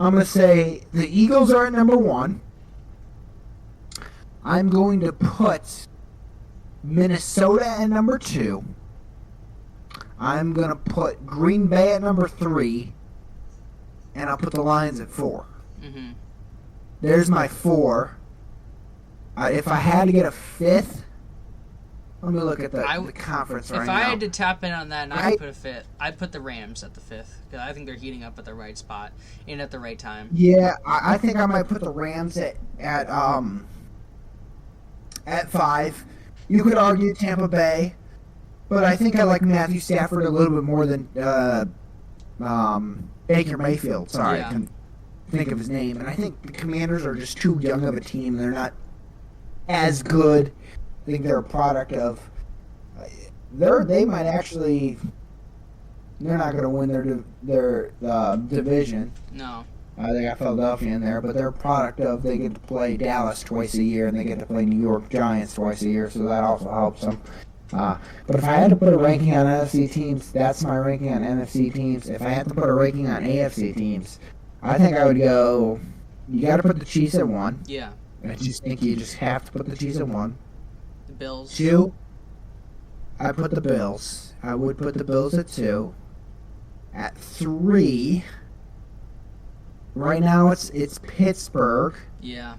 I'm going to say the Eagles are at number 1. I'm going to put Minnesota at number 2. I'm going to put Green Bay at number 3. And I'll put the Lions at 4. Mm-hmm. There's my 4. If I had to get a 5th, let me look at the conference right now. If I had to tap in on that and I could put a 5th, I'd put the Rams at the 5th. Because I think they're heating up at the right spot and at the right time. Yeah, I think I might put the Rams at 5. You could argue Tampa Bay, but I think I like Matthew Stafford a little bit more than Baker Mayfield. Sorry, I couldn't think of his name. And I think the Commanders are just too young of a team. They're not as good. I think they're a product of... They might actually They're not going to win their division. No. They got Philadelphia in there, but they're a product of they get to play Dallas twice a year and they get to play New York Giants twice a year, so that also helps them. But if I had to put a ranking on NFC teams, that's my ranking on NFC teams. If I had to put a ranking on AFC teams, I think I would go. You got to put the Chiefs at 1. Yeah. I just think you just have to put the Chiefs at 1. The Bills. 2. I put the Bills. I would put the Bills at 2. At 3. Right now it's Pittsburgh. Yeah.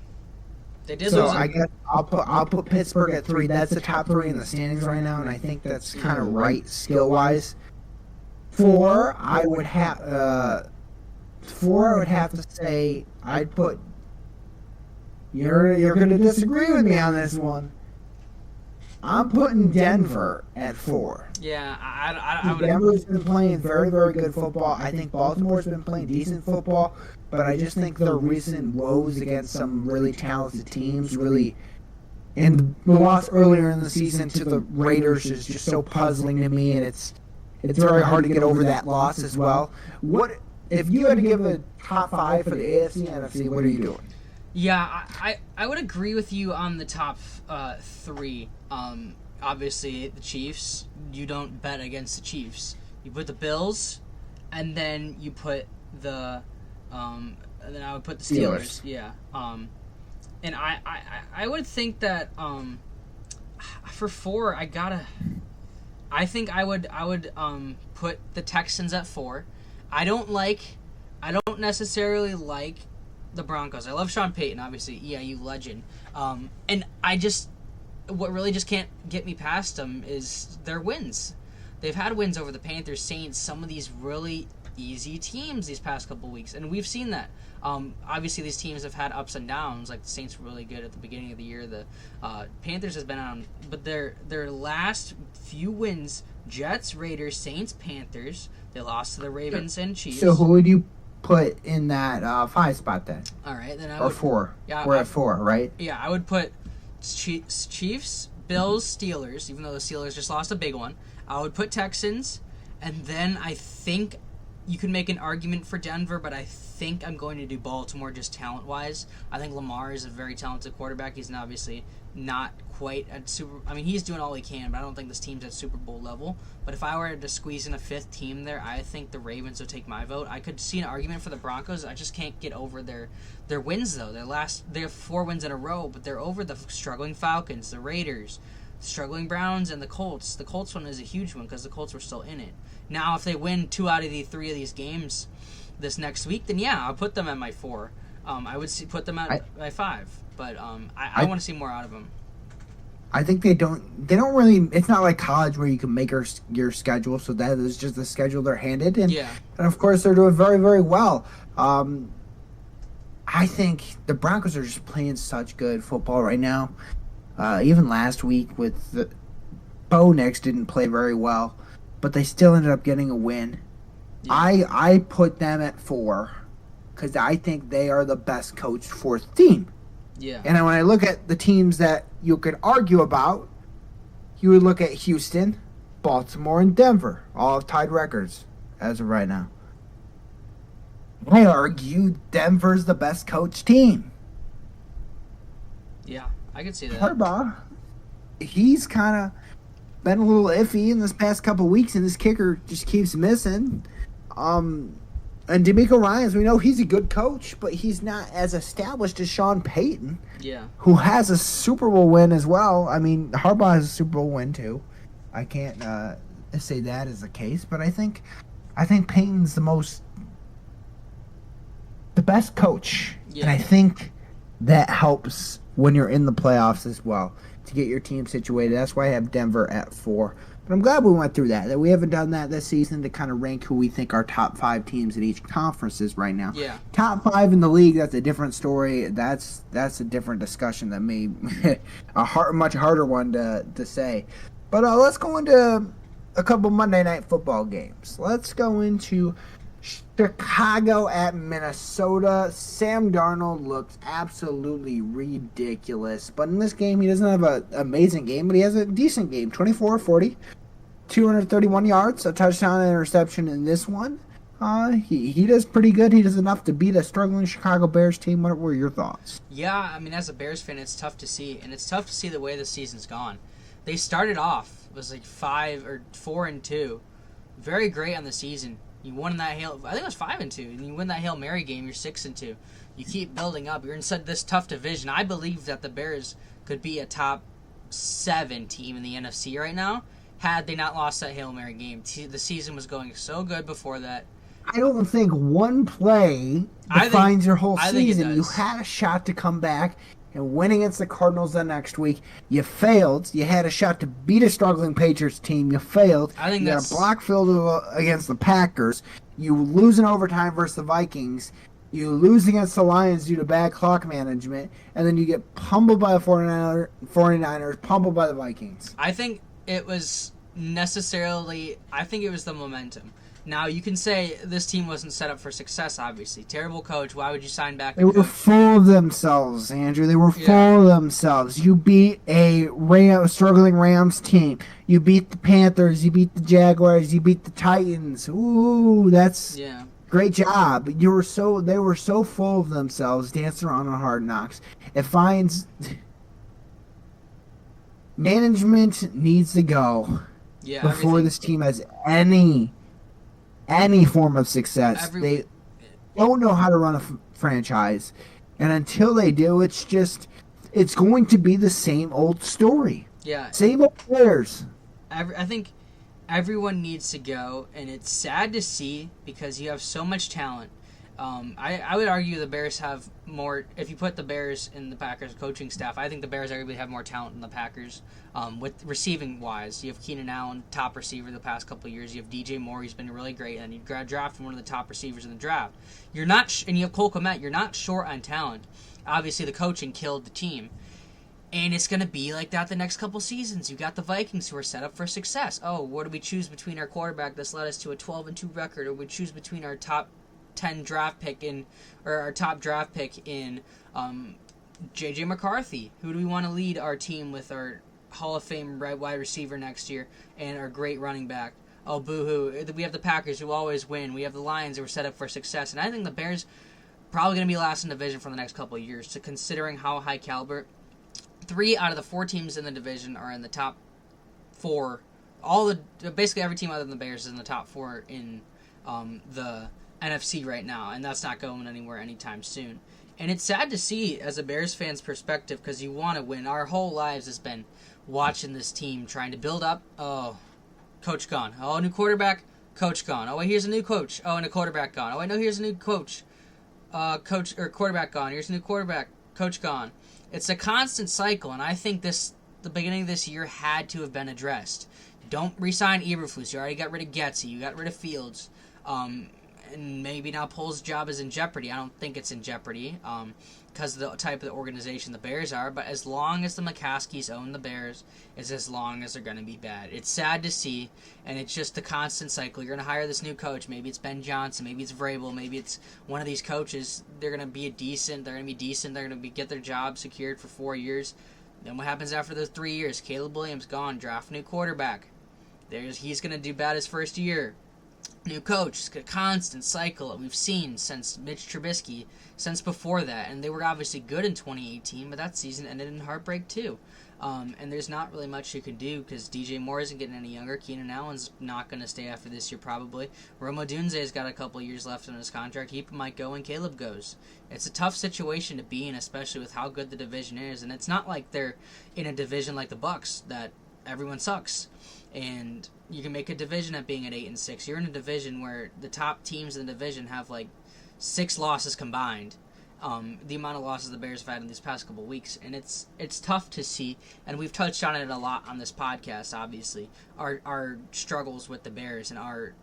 They did So lose. I guess I'll put Pittsburgh at 3. That's the top 3 in the standings right now, and I think that's kind of right skill wise. 4, I would have. 4, I would have to say I'd put. You're going to disagree with me on this one. I'm putting Denver at 4. Yeah, I would. Denver's been playing very, very good football. I think Baltimore's been playing decent football, but I just think their recent woes against some really talented teams and the loss earlier in the season to the Raiders is just so puzzling to me, and it's very hard to get over that loss as well. What if you had to give a top 5 for the AFC and NFC? What are you doing? Yeah, I would agree with you on the top 3. Obviously, the Chiefs. You don't bet against the Chiefs. You put the Bills, and then you put the, and then I would put the Steelers. Yeah. And I would think that for 4, I think I would put the Texans at 4. I don't necessarily like the Broncos. I love Sean Payton, obviously, EIU legend. And what really just can't get me past them is their wins. They've had wins over the Panthers, Saints, some of these really easy teams these past couple weeks, and we've seen that. Obviously, these teams have had ups and downs. Like the Saints were really good at the beginning of the year. The Panthers has been on, but their last few wins: Jets, Raiders, Saints, Panthers. They lost to the Ravens and Chiefs. So who would you put in that 5 spot then? All right, then or 4. Yeah, we're at 4, right? Yeah, I would put Chiefs, Bills, Steelers. Even though the Steelers just lost a big one, I would put Texans, and then I think you can make an argument for Denver, but I think I'm going to do Baltimore just talent-wise. I think Lamar is a very talented quarterback. He's obviously not quite at Super... I mean, he's doing all he can, but I don't think this team's at Super Bowl level. But if I were to squeeze in a 5th team there, I think the Ravens would take my vote. I could see an argument for the Broncos. I just can't get over their wins, though. They have 4 wins in a row, but they're over the struggling Falcons, the Raiders, struggling Browns, and the Colts. The Colts one is a huge one because the Colts were still in it. Now, if they win 2 out of the 3 of these games this next week, then yeah, I'll put them at my 4. I would put them at my 5, but I want to see more out of them. I think they don't really. It's not like college where you can make your schedule, so that is just the schedule they're handed, and of course they're doing very, very well. I think the Broncos are just playing such good football right now. Even last week with the Bo Nix didn't play very well, but they still ended up getting a win. Yeah. I put them at 4 because I think they are the best coached 4th team. Yeah. And when I look at the teams that you could argue about, you would look at Houston, Baltimore, and Denver. All have tied records as of right now. I argue Denver's the best coached team. Yeah, I could see that. Harbaugh, he's kind of been a little iffy in this past couple of weeks, and this kicker just keeps missing. And DeMeco Ryans, we know he's a good coach, but he's not as established as Sean Payton, who has a Super Bowl win as well. I mean, Harbaugh has a Super Bowl win too. I can't say that is the case, but I think Payton's the best coach, and I think that helps when you're in the playoffs as well to get your team situated. That's why I have Denver at 4. But I'm glad we went through that we haven't done that this season to kind of rank who we think our top 5 teams in each conference is right now. Yeah. Top 5 in the league, that's a different story. That's a different discussion that may much harder one to say. But let's go into a couple Monday Night Football games. Let's go into Chicago at Minnesota. Sam Darnold looks absolutely ridiculous. But in this game, he doesn't have an amazing game, but he has a decent game. 24-40. 231 yards, a touchdown and interception in this one. He does pretty good. He does enough to beat a struggling Chicago Bears team. What were your thoughts? Yeah, I mean, as a Bears fan, it's tough to see, and it's tough to see the way the season's gone. They started off, it was like 4-2, very great on the season. You won that I think it was 5-2, and you win that Hail Mary game, you're 6-2. You keep building up. You're in this tough division. I believe that the Bears could be a top 7 team in the NFC right now had they not lost that Hail Mary game. The season was going so good before that. I don't think one play defines your whole season. You had a shot to come back and win against the Cardinals the next week. You failed. You had a shot to beat a struggling Patriots team. You failed. I think you got a block field against the Packers. You lose in overtime versus the Vikings. You lose against the Lions due to bad clock management. And then you get pummeled by the 49ers, pummeled by the Vikings. I think it was the momentum. Now, you can say this team wasn't set up for success, obviously. Terrible coach. Why would you sign back a coach? They were full of themselves, Andrew. They were full of themselves. You beat a struggling Rams team. You beat the Panthers. You beat the Jaguars. You beat the Titans. Ooh, that's great job. They were so full of themselves, dancing around on Hard Knocks. It finds management needs to go before this team has any form of success. They don't know how to run a franchise, and until they do, it's going to be the same old story. Yeah, same old players. I think everyone needs to go, and it's sad to see because you have so much talent. I would argue the Bears have more. If you put the Bears in the Packers coaching staff, I think the Bears arguably have more talent than the Packers. With receiving wise, you have Keenan Allen, top receiver the past couple of years. You have DJ Moore, he's been really great, and you drafted one of the top receivers in the draft. You're not, and you have Cole Kmet. You're not short on talent. Obviously, the coaching killed the team. And it's going to be like that the next couple seasons. You got the Vikings who are set up for success. Oh, what do we choose between our quarterback that's led us to a 12-2 record, or we choose between our top 10 draft pick or our top draft pick in J.J. McCarthy? Who do we want to lead our team with our Hall of Fame wide receiver next year and our great running back? Oh, boo-hoo. We have the Packers who always win. We have the Lions who are set up for success. And I think the Bears probably going to be last in division for the next couple of years. So considering how high caliber, 3 out of the 4 teams in the division are in the top 4. Basically every team other than the Bears is in the top 4 in the NFC right now, and that's not going anywhere anytime soon. And it's sad to see as a Bears fan's perspective because you want to win. Our whole lives has been watching this team trying to build up. Oh, coach gone. Oh, new quarterback, coach gone. Oh, wait, here's a new coach. Oh, and a quarterback gone. Oh, wait, no, here's a new coach. Quarterback gone. Here's a new quarterback, coach gone. It's a constant cycle, and I think the beginning of this year had to have been addressed. Don't re-sign Eberflus. You already got rid of Getsy. You got rid of Fields. And maybe now Poles' job is in jeopardy. I don't think it's in jeopardy because of the type of the organization the Bears are. But as long as the McCaskies own the Bears, it's as long as they're going to be bad. It's sad to see, and it's just the constant cycle. You're going to hire this new coach. Maybe it's Ben Johnson. Maybe it's Vrabel. Maybe it's one of these coaches. They're going to be decent. They're going to be decent. They're going to get their job secured for 4 years. Then what happens after those 3 years? Caleb Williams gone. Draft a new quarterback. He's going to do bad his first year. New coach. It's a constant cycle that we've seen since Mitch Trubisky, since before that. And they were obviously good in 2018, but that season ended in heartbreak too. And there's not really much you can do because DJ Moore isn't getting any younger. Keenan Allen's not going to stay after this year probably. Roma Dunze's got a couple years left on his contract. He might go and Caleb goes. It's a tough situation to be in, especially with how good the division is. And it's not like they're in a division like the Bucs that everyone sucks. And you can make a division at being at 8-6. You're in a division where the top teams in the division have like 6 losses combined. The amount of losses the Bears have had in these past couple weeks, and it's tough to see. And we've touched on it a lot on this podcast. Obviously, our struggles with the Bears and our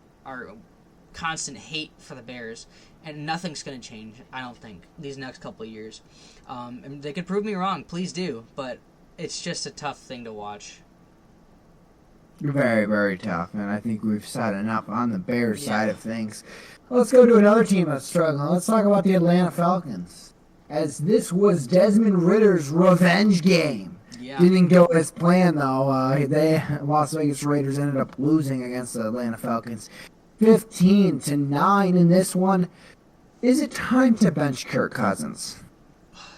constant hate for the Bears, and nothing's going to change. I don't think these next couple of years. And they could prove me wrong. Please do, but it's just a tough thing to watch. Very, very tough, and I think we've said enough on the Bears side of things. Let's go to another team that's struggling. Let's talk about the Atlanta Falcons. As this was Desmond Ritter's revenge game. Yeah. Didn't go as planned though. Las Vegas Raiders ended up losing against the Atlanta Falcons, 15-9 in this one. Is it time to bench Kirk Cousins?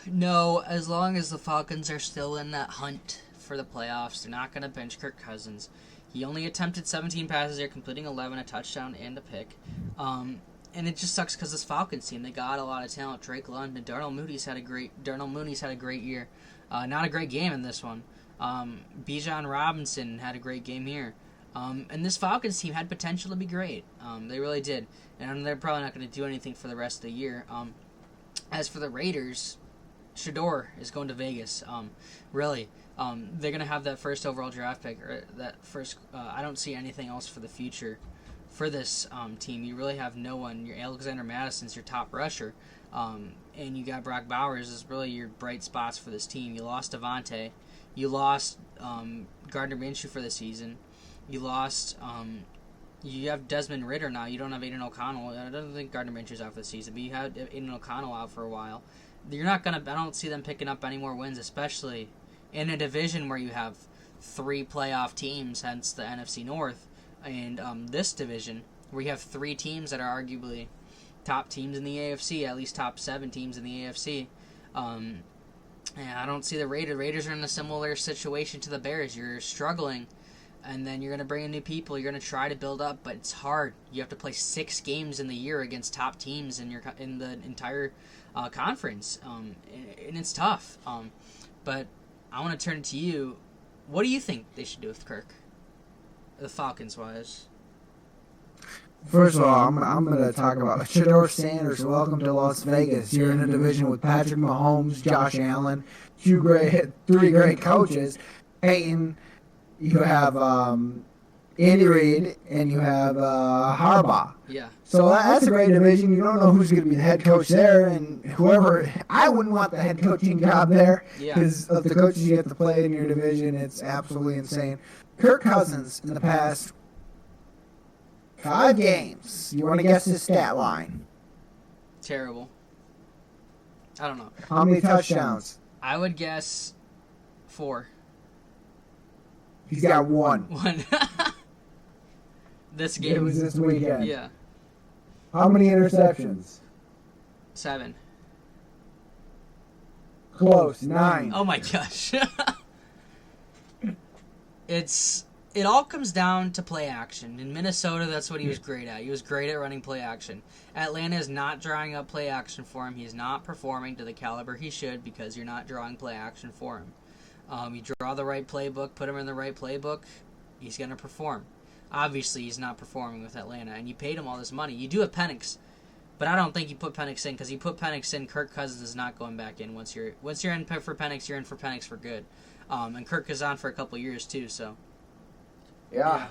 No, as long as the Falcons are still in that hunt for the playoffs, they're not going to bench Kirk Cousins. He only attempted 17 passes there, completing 11, a touchdown, and a pick. And it just sucks because this Falcons team, they got a lot of talent. Drake London, Darnell Mooney's had a great year. Not a great game in this one. Bijan Robinson had a great game here. And this Falcons team had potential to be great. They really did. And they're probably not going to do anything for the rest of the year. As for the Raiders, Shador is going to Vegas. They're going to have that first overall draft pick, or that first. I don't see anything else for the future for this team. You really have no one. Your Alexander Madison's your top rusher, and you got Brock Bowers is really your bright spots for this team. You lost Devontae, you lost Gardner Minshew for the season, you lost. You have Desmond Ridder now. You don't have Aiden O'Connell. I don't think Gardner Minshew's out for the season, but you have Aiden O'Connell out for a while. You're not gonna. I don't see them picking up any more wins, especially in a division where you have 3 playoff teams, hence the NFC North, and this division where you have 3 teams that are arguably top teams in the AFC, at least top 7 teams in the AFC. And I don't see the Raiders. Raiders are in a similar situation to the Bears. You're struggling, and then you're going to bring in new people. You're going to try to build up, but it's hard. You have to play 6 games in the year against top teams in the entire conference, and it's tough. But I want to turn it to you. What do you think they should do with Kirk, the Falcons-wise? First of all, I'm going to talk about Shador Sanders. Welcome to Las Vegas. You're in a division with Patrick Mahomes, Josh Allen, 3 great coaches. Peyton, you have Andy Reid, and you have Harbaugh. Yeah. So that's a great division. You don't know who's going to be the head coach there, and whoever. I wouldn't want the head coaching job there because of the coaches you have to play in your division. It's absolutely insane. Kirk Cousins in the past 5 games. You want to guess his stat line? Terrible. I don't know. How many touchdowns? I would guess 4. He's got 1. 1. This game. It was this weekend. Yeah. How many interceptions? 7. Close. 9. Oh my gosh. It all comes down to play action. In Minnesota, that's what he was great at. He was great at running play action. Atlanta is not drawing up play action for him. He's not performing to the caliber he should because you're not drawing play action for him. You draw the right playbook, put him in the right playbook, he's going to perform. Obviously, he's not performing with Atlanta, and you paid him all this money. You do have Penix, but I don't think you put Penix in because you put Penix in, Kirk Cousins is not going back in. Once you're in for Penix, you're in for Penix for good. And Kirk is on for a couple years too, so. Yeah.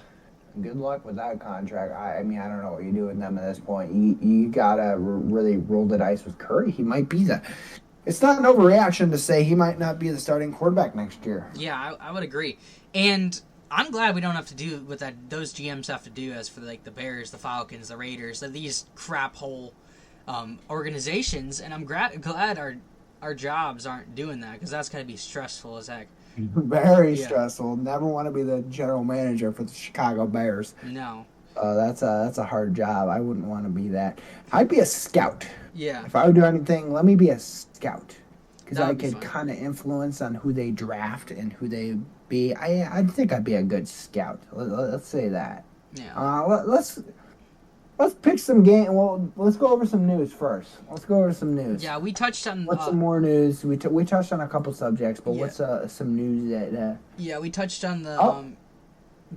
Good luck with that contract. I mean, I don't know what you do with them at this point. You gotta really roll the dice with Curry. He might be the. It's not an overreaction to say he might not be the starting quarterback next year. Yeah, I would agree, and I'm glad we don't have to do what those GMs have to do as for like the Bears, the Falcons, the Raiders, these crap hole organizations. And I'm glad our jobs aren't doing that because that's gonna be stressful as heck. Very stressful. Never want to be the general manager for the Chicago Bears. No. That's a hard job. I wouldn't want to be that. I'd be a scout. Yeah. If I would do anything, let me be a scout. Because I That'd be could fun. kind of influence on who they draft and who they be. I think I'd be a good scout. Let's say that. Yeah. Let's pick some game. Well, let's go over some news first. Let's go over some news. Yeah, we touched on. What's some more news? We touched on a couple subjects, but Yeah. what's some news that? Yeah, we touched on the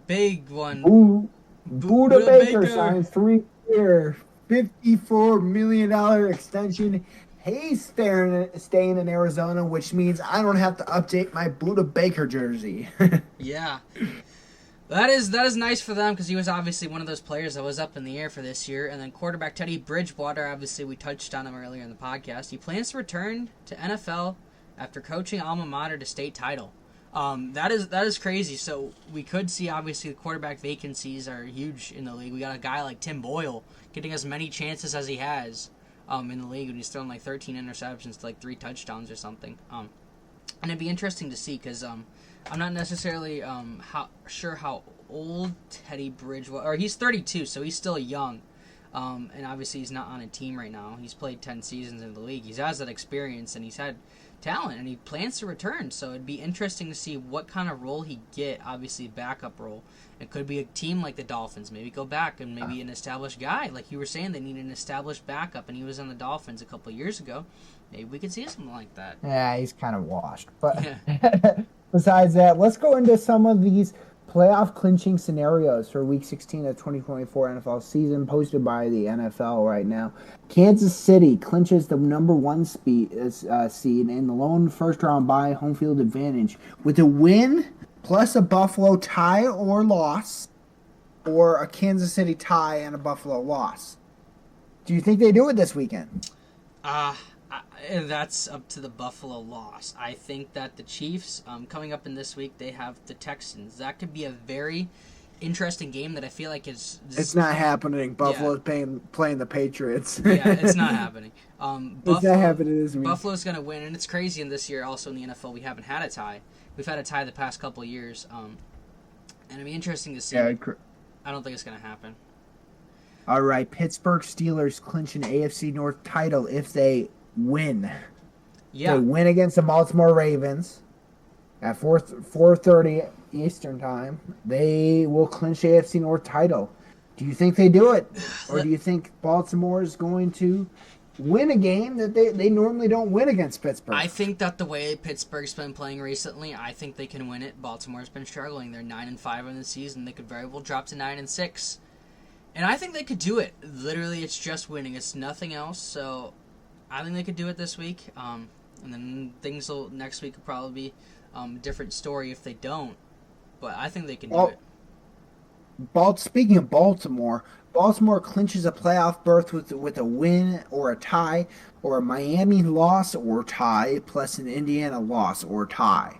big one. Buda Baker Baker. signs 3-year, $54 million extension. He's staying in Arizona, which means I don't have to update my Buda Baker jersey. Yeah. That is nice for them because he was obviously one of those players that was up in the air for this year. And then quarterback Teddy Bridgewater, obviously we touched on him earlier in the podcast. He plans to return to NFL after coaching alma mater to state title. That is crazy. So we could see obviously the quarterback vacancies are huge in the league. We got a guy like Tim Boyle getting as many chances as he has in the league, and he's throwing like 13 interceptions to like 3 touchdowns or something. And it'd be interesting to see because I'm not necessarily sure how old Teddy Bridgewater, or he's 32, so he's still young. And obviously he's not on a team right now. He's played 10 seasons in the league. He has that experience, and he's had talent, and he plans to return. So it'd be interesting to see what kind of role he get. Obviously, backup role. It could be a team like the Dolphins. Maybe go back and maybe an established guy. Like you were saying, they need an established backup, and he was on the Dolphins a couple of years ago. Maybe we could see something like that. Yeah, he's kind of washed. But Yeah. besides that, let's go into some of these playoff clinching scenarios for Week 16 of 2024 NFL season posted by the NFL right now. Kansas City clinches the number 1 seed and the lone first-round bye home field advantage with a win plus a Buffalo tie or loss, or a Kansas City tie and a Buffalo loss. Do you think they do it this weekend? That's up to the Buffalo loss. I think that the Chiefs, coming up in this week, they have the Texans. That could be a very interesting game that I feel like is... It's not happening. Buffalo's playing the Patriots. Yeah, it's not happening. It's not happening this week. Buffalo's going to win, and it's crazy in this year also in the NFL we haven't had a tie. We've had a tie the past couple of years. And it'd be interesting to see. Yeah, I don't think it's going to happen. All right, Pittsburgh Steelers clinch an AFC North title if they win. Yeah. They win against the Baltimore Ravens at 4:30 Eastern time. They will clinch the AFC North title. Do you think they do it? Or do you think Baltimore is going to win a game that they normally don't win against Pittsburgh? I think that the way Pittsburgh's been playing recently, I think they can win it. Baltimore's been struggling. They're 9-5 in the season. They could very well drop to 9-6. And I think they could do it. Literally, it's just winning. It's nothing else. So I think they could do it this week. And then next week will probably be a different story if they don't. But I think they can do it. Speaking of Baltimore clinches a playoff berth with a win or a tie, or a Miami loss or tie, plus an Indiana loss or tie.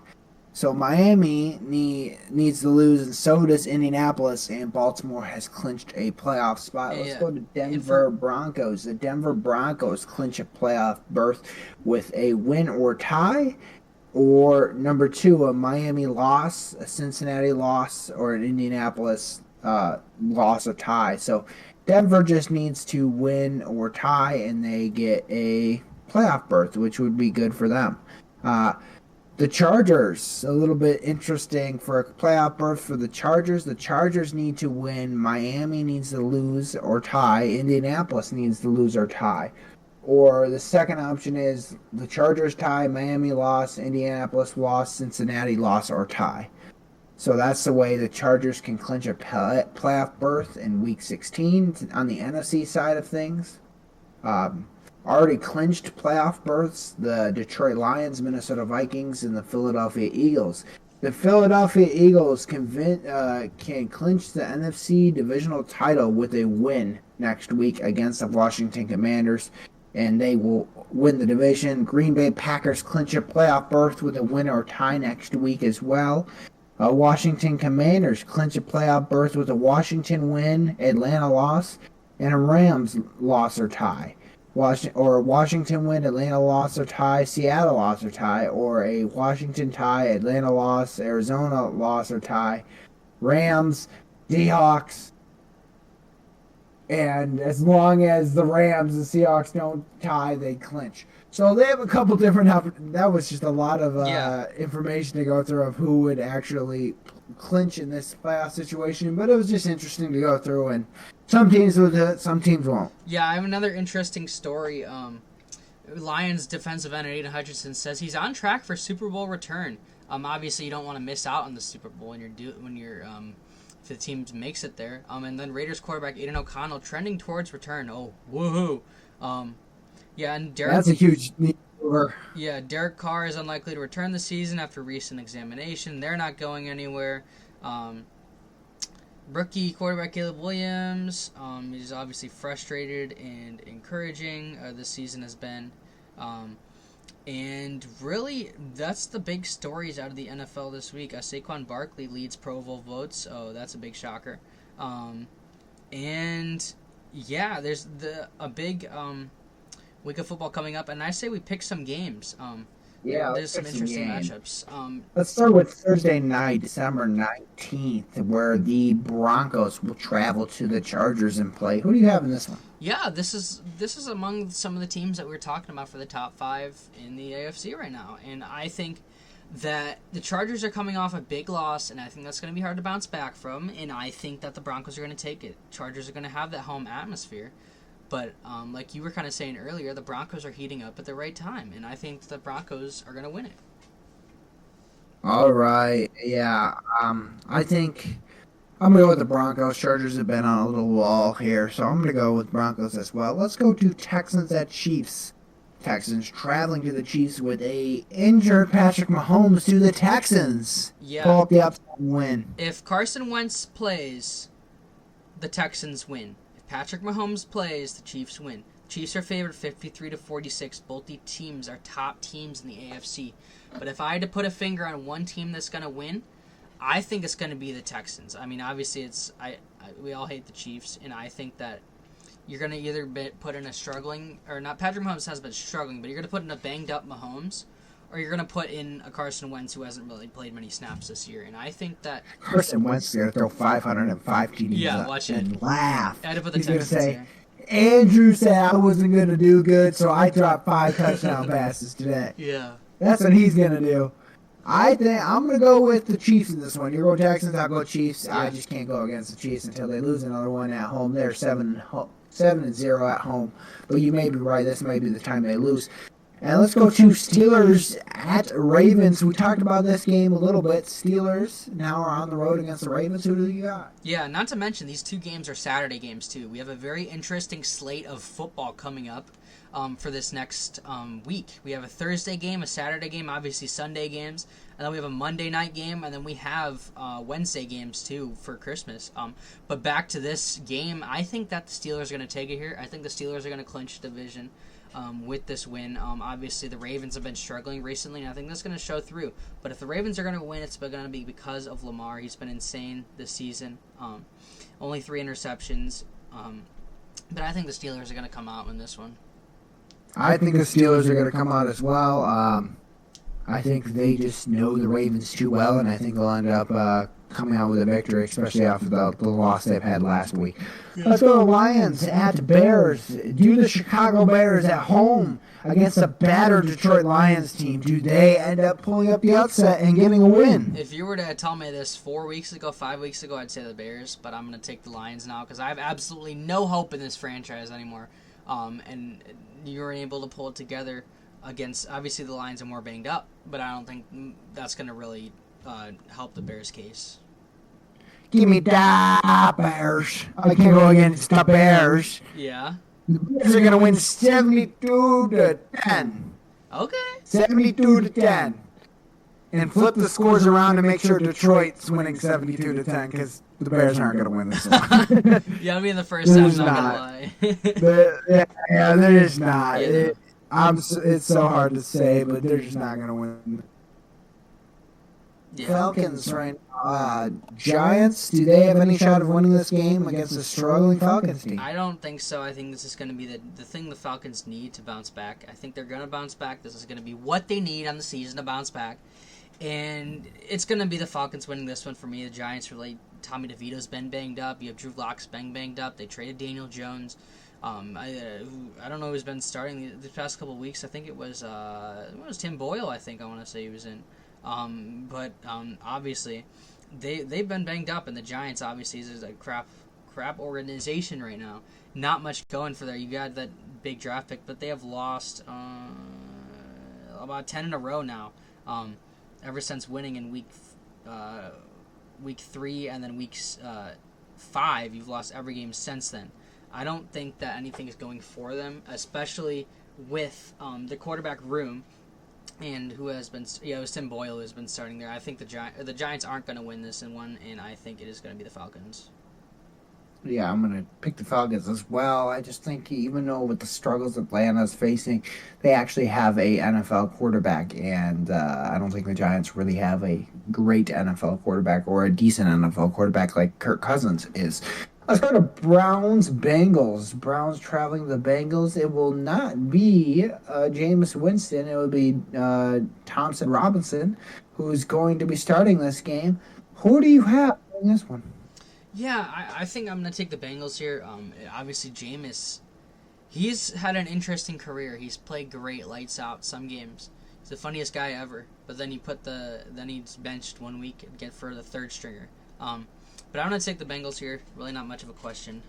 So Miami needs to lose, and so does Indianapolis, and Baltimore has clinched a playoff spot. Let's go to Denver Broncos. The Denver Broncos clinch a playoff berth with a win or tie, or number 2, a Miami loss, a Cincinnati loss, or an Indianapolis loss or tie. So Denver just needs to win or tie, and they get a playoff berth, which would be good for them. The Chargers, a little bit interesting for a playoff berth for the Chargers. The Chargers need to win. Miami needs to lose or tie. Indianapolis needs to lose or tie. Or the second option is the Chargers tie, Miami loss, Indianapolis loss, Cincinnati loss or tie. So that's the way the Chargers can clinch a playoff berth in Week 16 on the NFC side of things. Already clinched playoff berths, the Detroit Lions, Minnesota Vikings, and the Philadelphia Eagles. The Philadelphia Eagles can clinch the NFC divisional title with a win next week against the Washington Commanders, and they will win the division. Green Bay Packers clinch a playoff berth with a win or tie next week as well. Washington Commanders clinch a playoff berth with a Washington win, Atlanta loss, and a Rams loss or tie. Washington win, Atlanta loss or tie, Seattle loss or tie, or a Washington tie, Atlanta loss, Arizona loss or tie, Rams, Seahawks, and as long as the Rams and Seahawks don't tie, they clinch. So they have a couple different. That was just a lot of information to go through of who would actually clinch in this playoff situation, but it was just interesting to go through, and some teams will do it, some teams won't. Yeah, I have another interesting story. Lions defensive end Aiden Hutchinson says he's on track for Super Bowl return. Obviously you don't want to miss out on the Super Bowl when you're if the team makes it there. And then Raiders quarterback Aiden O'Connell trending towards return. Oh, woohoo! Yeah, and that's a huge need. Yeah, Derek Carr is unlikely to return this season after recent examination. They're not going anywhere. Rookie quarterback Caleb Williams is obviously frustrated and encouraging. This season has been. And really, that's the big stories out of the NFL this week. Saquon Barkley leads Pro Bowl votes. Oh, that's a big shocker. And yeah, there's a big week of football coming up, and I say we pick some games. Yeah, There's let's some pick some interesting games. matchups. Let's start with Thursday night, December 19th, where the Broncos will travel to the Chargers and play. Who do you have in this one? Yeah, this is among some of the teams that we're talking about for the top 5 in the AFC right now, and I think that the Chargers are coming off a big loss, and I think that's going to be hard to bounce back from, and I think that the Broncos are going to take it. Chargers are going to have that home atmosphere, but like you were kind of saying earlier, the Broncos are heating up at the right time, and I think the Broncos are going to win it. All right, yeah. I think I'm gonna go with the Broncos. Chargers have been on a little wall here, so I'm gonna go with Broncos as well. Let's go to Texans at Chiefs. Texans traveling to the Chiefs with a injured Patrick Mahomes to the Texans. Yeah. Pull up the upset and win. If Carson Wentz plays, the Texans win. If Patrick Mahomes plays, the Chiefs win. Chiefs are favored 53-46. Both the teams are top teams in the AFC. But if I had to put a finger on one team that's going to win, I think it's going to be the Texans. I mean, obviously, we all hate the Chiefs, and I think that you're going to either put in a struggling, or not, Patrick Mahomes has been struggling, but you're going to put in a banged-up Mahomes, or you're going to put in a Carson Wentz who hasn't really played many snaps this year. And I think that Carson Wentz is going to throw 505 TDs Yeah, watch it. and laugh. I had to put the He's going to Texans say, here. Andrew said I wasn't going to do good, so I dropped 5 touchdown passes today. Yeah. That's what he's going to do. I think I'm going to go with the Chiefs in this one. You go Texans, I'll go Chiefs. I just can't go against the Chiefs until they lose another one at home. They're 7-0 at home. But you may be right. This may be the time they lose. And let's go to Steelers at Ravens. We talked about this game a little bit. Steelers now are on the road against the Ravens. Who do you got? Yeah, not to mention these two games are Saturday games too. We have a very interesting slate of football coming up for this next week. We have a Thursday game, a Saturday game, obviously Sunday games, and then we have a Monday night game, and then we have Wednesday games too for Christmas. But back to this game, I think that the Steelers are going to take it here. I think the Steelers are going to clinch the division with this win. Obviously, the Ravens have been struggling recently, and I think that's going to show through. But if the Ravens are going to win, it's going to be because of Lamar. He's been insane this season. Only 3 interceptions. But I think the Steelers are going to come out in this one. I think the Steelers are going to come out as well. I think they just know the Ravens too well, and I think they'll end up coming out with a victory, especially after the loss they've had last week. Let's go to Lions at Bears. Do the Chicago Bears at home against a battered Detroit Lions team, do they end up pulling up the upset and getting a win? If you were to tell me this 4 weeks ago, 5 weeks ago, I'd say the Bears, but I'm going to take the Lions now because I have absolutely no hope in this franchise anymore. And you were able to pull it together against, obviously the Lions are more banged up, but I don't think that's going to really help the Bears' case. Give me the Bears. I can't go against the Bears. Yeah. The Bears are going to win 72-10. Okay. 72-10. And flip the scores around to make sure Detroit's winning 72-10 because the Bears aren't going to win this one. Yeah, I'll be in the first half, not going to lie. Yeah, they're just not. Yeah. It's so hard to say, but they're just not going to win. Yeah. Falcons right now. Giants, do they have any shot of winning this game against a struggling Falcons team? I don't think so. I think this is going to be the thing the Falcons need to bounce back. I think they're going to bounce back. This is going to be what they need on the season to bounce back. And it's going to be the Falcons winning this one for me. The Giants, really, Tommy DeVito's been banged up. You have Drew Lock's been banged up. They traded Daniel Jones. I don't know who's been starting the past couple of weeks. I think it was Tim Boyle, I want to say he was in. But obviously, they've been banged up, and the Giants obviously is a crap organization right now. Not much going for there. You got that big draft pick, but they have lost about 10 in a row now. Ever since winning in week 3 and then week 5, you've lost every game since then. I don't think that anything is going for them, especially with the quarterback room. And who has been? Yeah, it was Tim Boyle who has been starting there. I think the Giants aren't going to win this in one, and I think it is going to be the Falcons. Yeah, I'm going to pick the Falcons as well. I just think even though with the struggles Atlanta's facing, they actually have a NFL quarterback, and I don't think the Giants really have a great NFL quarterback or a decent NFL quarterback like Kirk Cousins is. Let's go to Browns Bengals. Browns traveling to the Bengals. It will not be Jameis Winston. It will be Thompson Robinson, who's going to be starting this game. Who do you have in this one? Yeah, I think I'm going to take the Bengals here. Obviously, Jameis, he's had an interesting career. He's played great, lights out some games. He's the funniest guy ever. But then he's benched 1 week and get for the third stringer. But I'm going to take the Bengals here. Really not much of a question.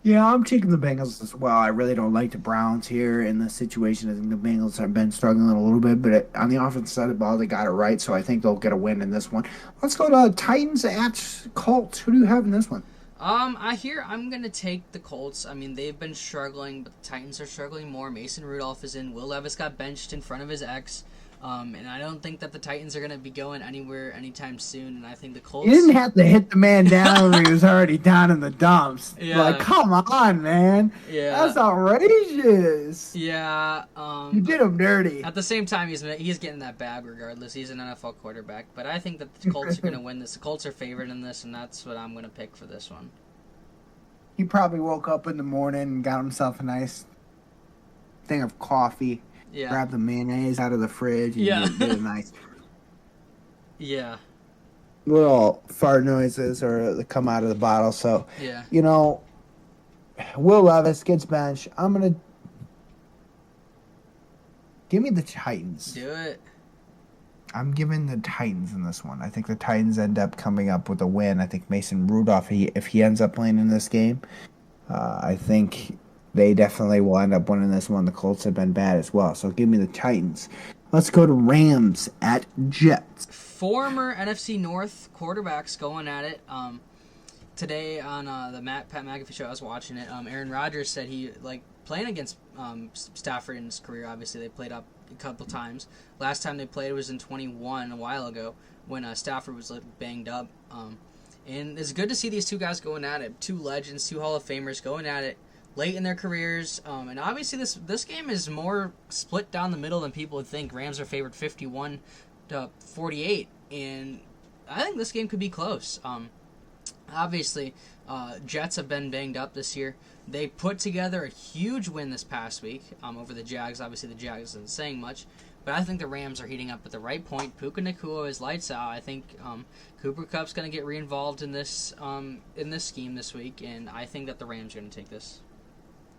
Yeah, I'm taking the Bengals as well. I really don't like the Browns here in this situation. I think the Bengals have been struggling a little bit, but on the offensive side of the ball, they got it right, so I think they'll get a win in this one. Let's go to Titans at Colts. Who do you have in this one? I'm gonna take the Colts. I mean, they've been struggling, but the Titans are struggling more. Mason Rudolph is in. Will Levis got benched in front of his ex. And I don't think that the Titans are going to be going anywhere anytime soon. And I think the Colts... You didn't have to hit the man down when he was already down in the dumps. Yeah. Like, come on, man. Yeah. That's outrageous. Yeah. You did him dirty. At the same time, he's getting that bag regardless. He's an NFL quarterback. But I think that the Colts are going to win this. The Colts are favored in this, and that's what I'm going to pick for this one. He probably woke up in the morning and got himself a nice thing of coffee. Yeah. Grab the mayonnaise out of the fridge and get a nice little fart noises or they come out of the bottle. So, you know, Will Levis gets benched. I'm going to give me the Titans. Do it. I'm giving the Titans in this one. I think the Titans end up coming up with a win. I think Mason Rudolph, if he ends up playing in this game, I think they definitely will end up winning this one. The Colts have been bad as well. So give me the Titans. Let's go to Rams at Jets. Former NFC North quarterbacks going at it. Today on the Pat McAfee show, I was watching it. Aaron Rodgers said he playing against Stafford in his career. Obviously, they played up a couple times. Last time they played was in 21, a while ago, when Stafford was banged up. And it's good to see these two guys going at it. Two legends, two Hall of Famers going at it late in their careers, and obviously this game is more split down the middle than people would think. Rams are favored 51-48, and I think this game could be close. Obviously, Jets have been banged up this year. They put together a huge win this past week over the Jags. Obviously, the Jags isn't saying much, but I think the Rams are heating up at the right point. Puka Nacua is lights out. I think Cooper Kupp's going to get re-involved in this scheme this week, and I think that the Rams are going to take this.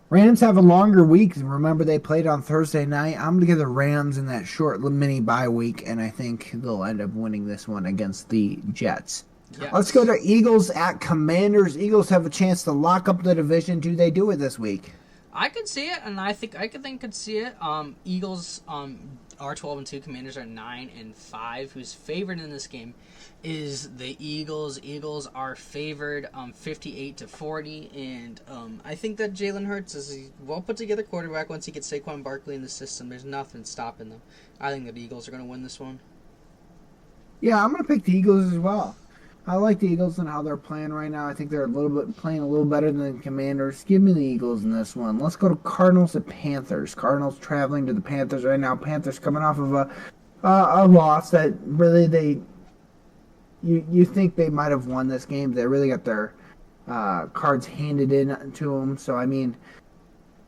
Rams have a longer week. Remember, they played on Thursday night. I'm going to give the Rams in that short mini bye week, and I think they'll end up winning this one against the Jets. Yes. Let's go to Eagles at Commanders. Eagles have a chance to lock up the division. Do they do it this week? I could see it, and I think could see it. Eagles are 12-2. Commanders are 9-5. Who's favored in this game is the Eagles. Eagles are favored 58-40, and I think that Jalen Hurts is a well put together quarterback. Once he gets Saquon Barkley in the system, there's nothing stopping them. I think that the Eagles are going to win this one. Yeah, I'm going to pick the Eagles as well. I like the Eagles and how they're playing right now. I think they're playing a little better than the Commanders. Give me the Eagles in this one. Let's go to Cardinals at Panthers. Cardinals traveling to the Panthers right now. Panthers coming off of a loss that really you think they might have won this game. They really got their cards handed in to them. So I mean,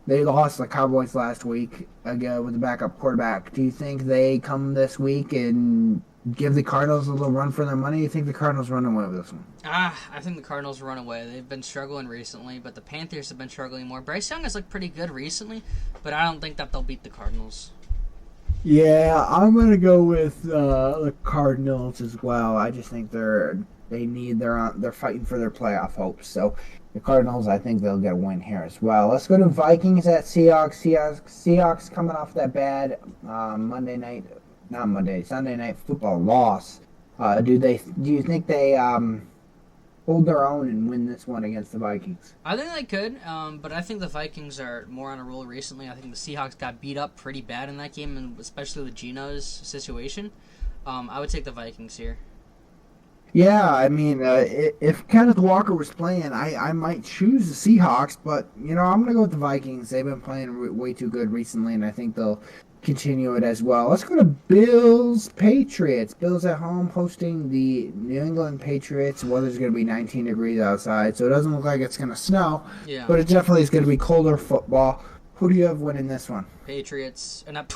they lost the Cowboys last week again with the backup quarterback. Do you think they come this week and give the Cardinals a little run for their money? You think the Cardinals run away with this one? I think the Cardinals run away. They've been struggling recently, but the Panthers have been struggling more. Bryce Young has looked pretty good recently, but I don't think that they'll beat the Cardinals. Yeah, I'm gonna go with the Cardinals as well. I just think they're fighting for their playoff hopes. So the Cardinals, I think they'll get a win here as well. Let's go to Vikings at Seahawks. Seahawks coming off that bad Sunday night football loss. Do you think they hold their own and win this one against the Vikings? I think they could, but I think the Vikings are more on a roll recently. I think the Seahawks got beat up pretty bad in that game, and especially with Geno's situation. I would take the Vikings here. Yeah, I mean, if Kenneth Walker was playing, I might choose the Seahawks, but I'm gonna go with the Vikings. They've been playing way too good recently, and I think they'll continue it as well. Let's go to Bills Patriots. Bills at home hosting the New England Patriots. Weather's going to be 19 degrees outside, so it doesn't look like it's going to snow. Yeah. But it definitely is going to be colder football. Who do you have winning this one? Patriots. Not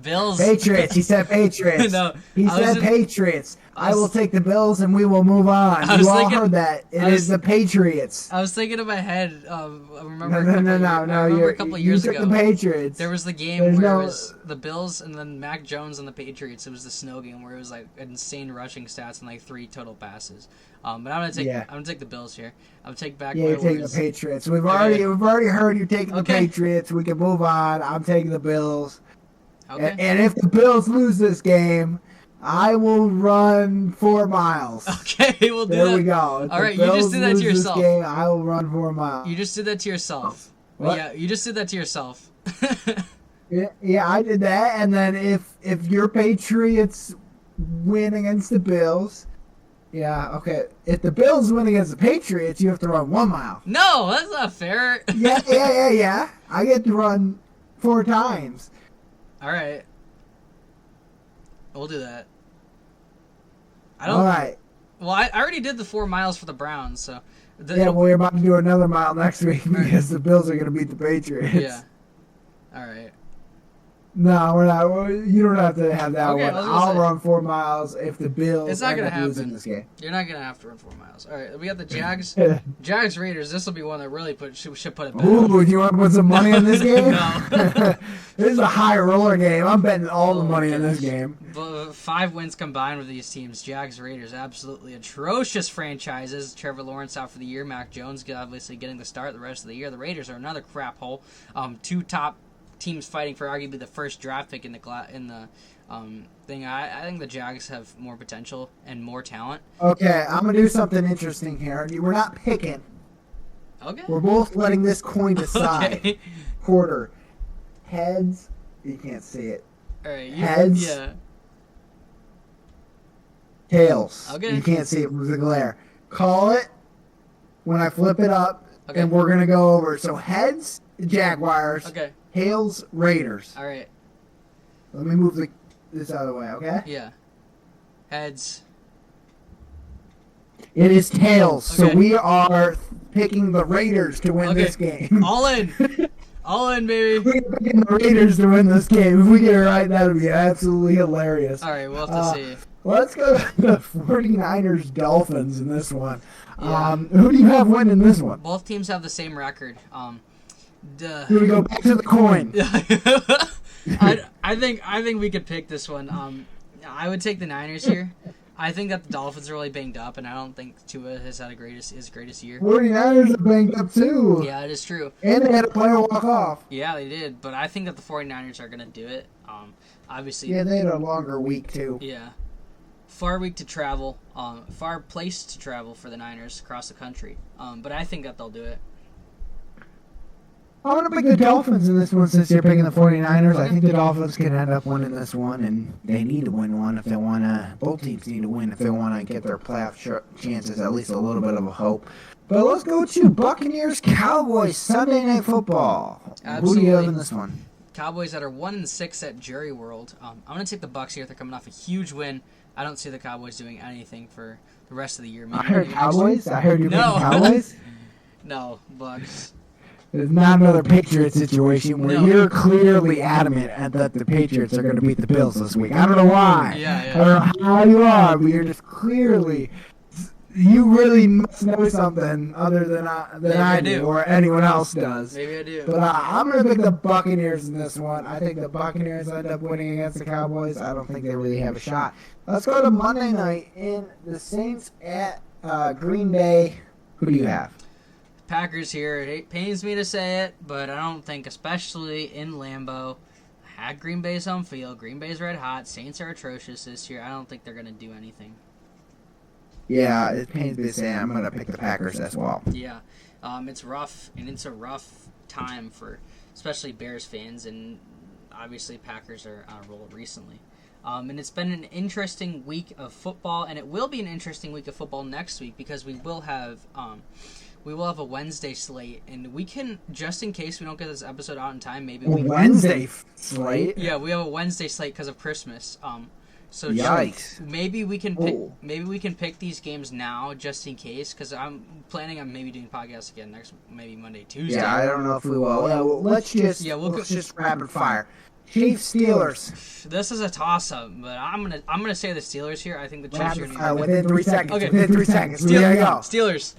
Bills. Patriots. He said Patriots. No, he said Patriots. I will take the Bills and we will move on. You all heard that. It is the Patriots. I was thinking in my head. I remember a couple of you years took ago. The Patriots. There was the game where it was the Bills and then Mac Jones and the Patriots. It was the snow game where it was like insane rushing stats and like 3 total passes. But I'm gonna take the Bills here. I'm take back. Yeah, you're taking the Patriots. We've already heard you're taking the Patriots. We can move on. I'm taking the Bills. Okay. And if the Bills lose this game, I will run 4 miles. Okay, we'll do that. There we go. If all right, you just did that to yourself. This game, I will run 4 miles. You just did that to yourself. What? Yeah, you just did that to yourself. Yeah, I did that. And then if your Patriots win against the Bills, yeah, okay. If the Bills win against the Patriots, you have to run 1 mile. No, that's not fair. Yeah. I get to run 4 times. All right. We'll do that. All right. Well, I already did the 4 miles for the Browns, so. We're about to do another mile next week because the Bills are going to beat the Patriots. Yeah. All right. No, we're not. You don't have to have that Okay, one. I'll run 4 miles if the Bills it's not end gonna up losing happen. this game. You're not going to have to run 4 miles. All right, we got the Jags. Jags Raiders. This will be one that really should put it back. Ooh, do you want to put some money on this game? No. This is a high roller game. I'm betting all the money in this game. 5 wins combined with these teams. Jags, Raiders, absolutely atrocious franchises. Trevor Lawrence out for the year. Mac Jones obviously getting the start the rest of the year. The Raiders are another crap hole. 2 top teams fighting for arguably the first draft pick in the thing. I think the Jags have more potential and more talent. Okay, I'm gonna do something interesting here. We're not picking. Okay. We're both letting this coin decide. Okay. Quarter. Heads. You can't see it. All right. Heads. Yeah. Tails. Okay. You can't see it with the glare. Call it when I flip it up, Okay. and we're gonna go over. So heads, Jaguars. Okay. Tails, Raiders. All right. Let me move this out of the way, okay? Yeah. Heads. It is tails. Okay. So we are picking the Raiders to win this game. All in. All in, baby. We're picking the Raiders to win this game. If we get it right, that would be absolutely hilarious. All right, we'll have to see. Let's go to the 49ers Dolphins in this one. Yeah. Who do you have winning this one? Both teams have the same record. Here we go back to the coin. I think we could pick this one. I would take the Niners here. I think that the Dolphins are really banged up, and I don't think Tua has had his greatest year. 49ers are banged up too. Yeah, it is true. And they had a player walk off. Yeah, they did, but I think that the 49ers are going to do it. Obviously. Yeah, they had a longer week too. Yeah. Far week to travel. Far place to travel for the Niners across the country. But I think that they'll do it. I want to pick the Dolphins in this one since you're picking the 49ers. I think the Dolphins can end up winning this one, and they need to win one if they want to. Both teams need to win if they want to get their playoff chances, at least a little bit of a hope. But let's go to Buccaneers Cowboys Sunday Night Football. Absolutely. Who do you have in this one? Cowboys that are 1-6 at Jerry World. I'm going to take the Bucs here. They're coming off a huge win. I don't see the Cowboys doing anything for the rest of the year. I heard Cowboys. I heard you picking No. Cowboys. No, Bucs. It's not another Patriots situation where you're clearly adamant that the Patriots are going to beat the Bills this week. I don't know why. Yeah. I don't know how you are, but you're just clearly. You really must know something other than I do, or anyone else does. Maybe I do. But I'm going to pick the Buccaneers in this one. I think the Buccaneers end up winning against the Cowboys. I don't think they really have a shot. Let's go to Monday night in the Saints at Green Bay. Who do you have? Packers here. It pains me to say it, but I don't think, especially in Lambeau, had Green Bay's home field. Green Bay's red hot. Saints are atrocious this year. I don't think they're going to do anything. Yeah, it pains me to say I'm going to pick the Packers as well. Yeah. It's rough, and it's a rough time for especially Bears fans, and obviously Packers are on a roll recently. And it's been an interesting week of football, and it will be an interesting week of football next week because we will have we will have a Wednesday slate, and we can, just in case we don't get this episode out in time, maybe A we Wednesday slate. Yeah, we have a Wednesday slate because of Christmas. So Yikes. maybe we can pick. Ooh. Maybe we can pick these games now, just in case, because I'm planning on maybe doing podcasts again next, maybe Monday, Tuesday. Yeah, I don't know if we will. Well, let's just let's just rapid fire. Chiefs Steelers. This is a toss up, but I'm gonna say the Steelers here. I think the Chiefs are gonna Within 3 seconds. Okay. Within 3 seconds. There you go. Steelers.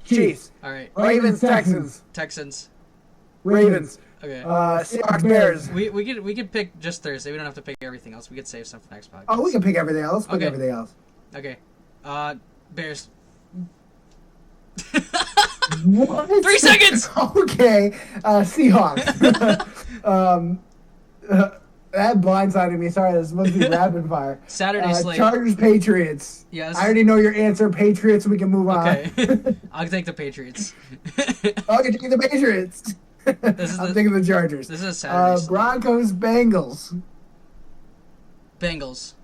Chiefs. All right. Ravens. Texans. Texans. Ravens. Okay. Seahawks. Bears. We could pick just Thursday. We don't have to pick everything else. We could save some for next podcast. Oh, we can pick everything else. Pick Okay. everything else. Okay. Bears. What? 3 seconds. Okay. Seahawks. That blindsided me. Sorry, this is supposed to be rapid fire. Saturday slate. Chargers. Patriots. Yes. I already know your answer. Patriots. We can move Okay. on. I'll take the Patriots. Okay, take the Patriots. I'm thinking the Chargers. This is a Saturday slate. Broncos. Bengals. Bengals.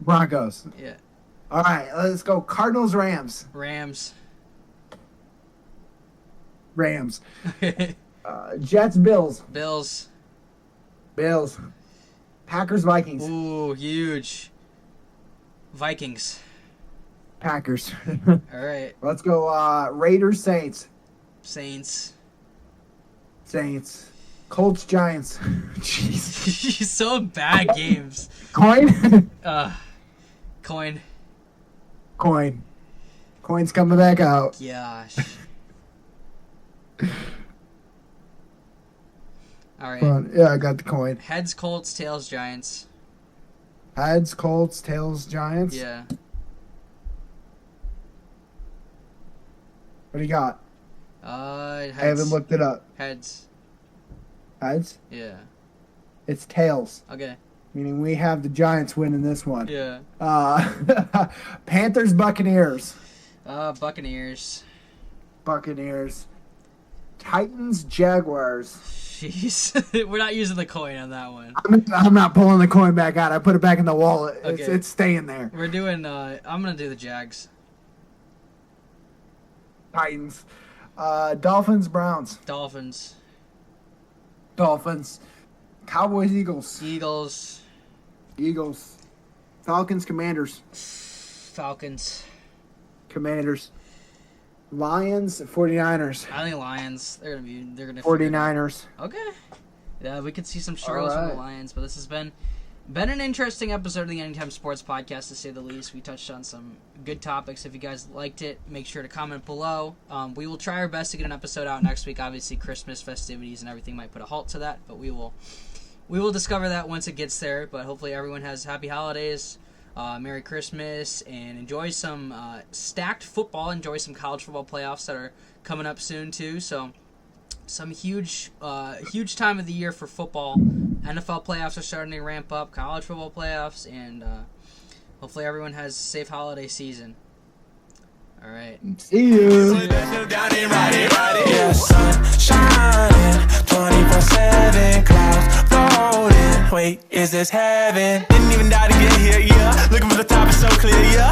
Broncos. Yeah. All right, let's go. Cardinals. Rams. Rams. Rams. Jets. Bills. Bills. Bills. Packers. Vikings. Ooh, huge. Vikings. Packers. All right. Let's go. Raiders. Saints. Saints. Saints. Colts. Giants. Jeez. So bad games. Coin. Coin. Coin. Coin's coming back out. Gosh. All right. Fun. Yeah, I got the coin. Heads, Colts, tails, Giants. Heads, Colts, tails, Giants. Yeah. What do you got? Heads. I haven't looked it up. Heads. Heads. Yeah. It's tails. Okay. Meaning we have the Giants winning this one. Yeah. Panthers, Buccaneers. Buccaneers. Buccaneers. Titans, Jaguars. Jeez. We're not using the coin on that one. I'm not pulling the coin back out. I put it back in the wallet. Okay. It's staying there. We're doing, I'm going to do the Jags. Titans. Dolphins, Browns. Dolphins. Dolphins. Cowboys, Eagles. Eagles. Eagles. Falcons, Commanders. Falcons. Commanders. Lions, 49ers. I think Lions. They're gonna 49ers. Okay. Yeah, we could see some struggles from the right. Lions, but this has been an interesting episode of the Anytime Sports Podcast, to say the least. We touched on some good topics. If you guys liked it, make sure to comment below. We will try our best to get an episode out next week. Obviously, Christmas festivities and everything might put a halt to that, but we will discover that once it gets there. But hopefully everyone has happy holidays, Merry Christmas, and enjoy some stacked football. Enjoy some college football playoffs that are coming up soon too. So some huge time of the year for football. NFL playoffs are starting to ramp up, college football playoffs, and hopefully everyone has a safe holiday season. All right. See you. Yeah, sun shining, 24/7, clouds floating. Wait, is this heaven? Didn't even die to get here, yeah. Looking for the top, it's so clear, yeah.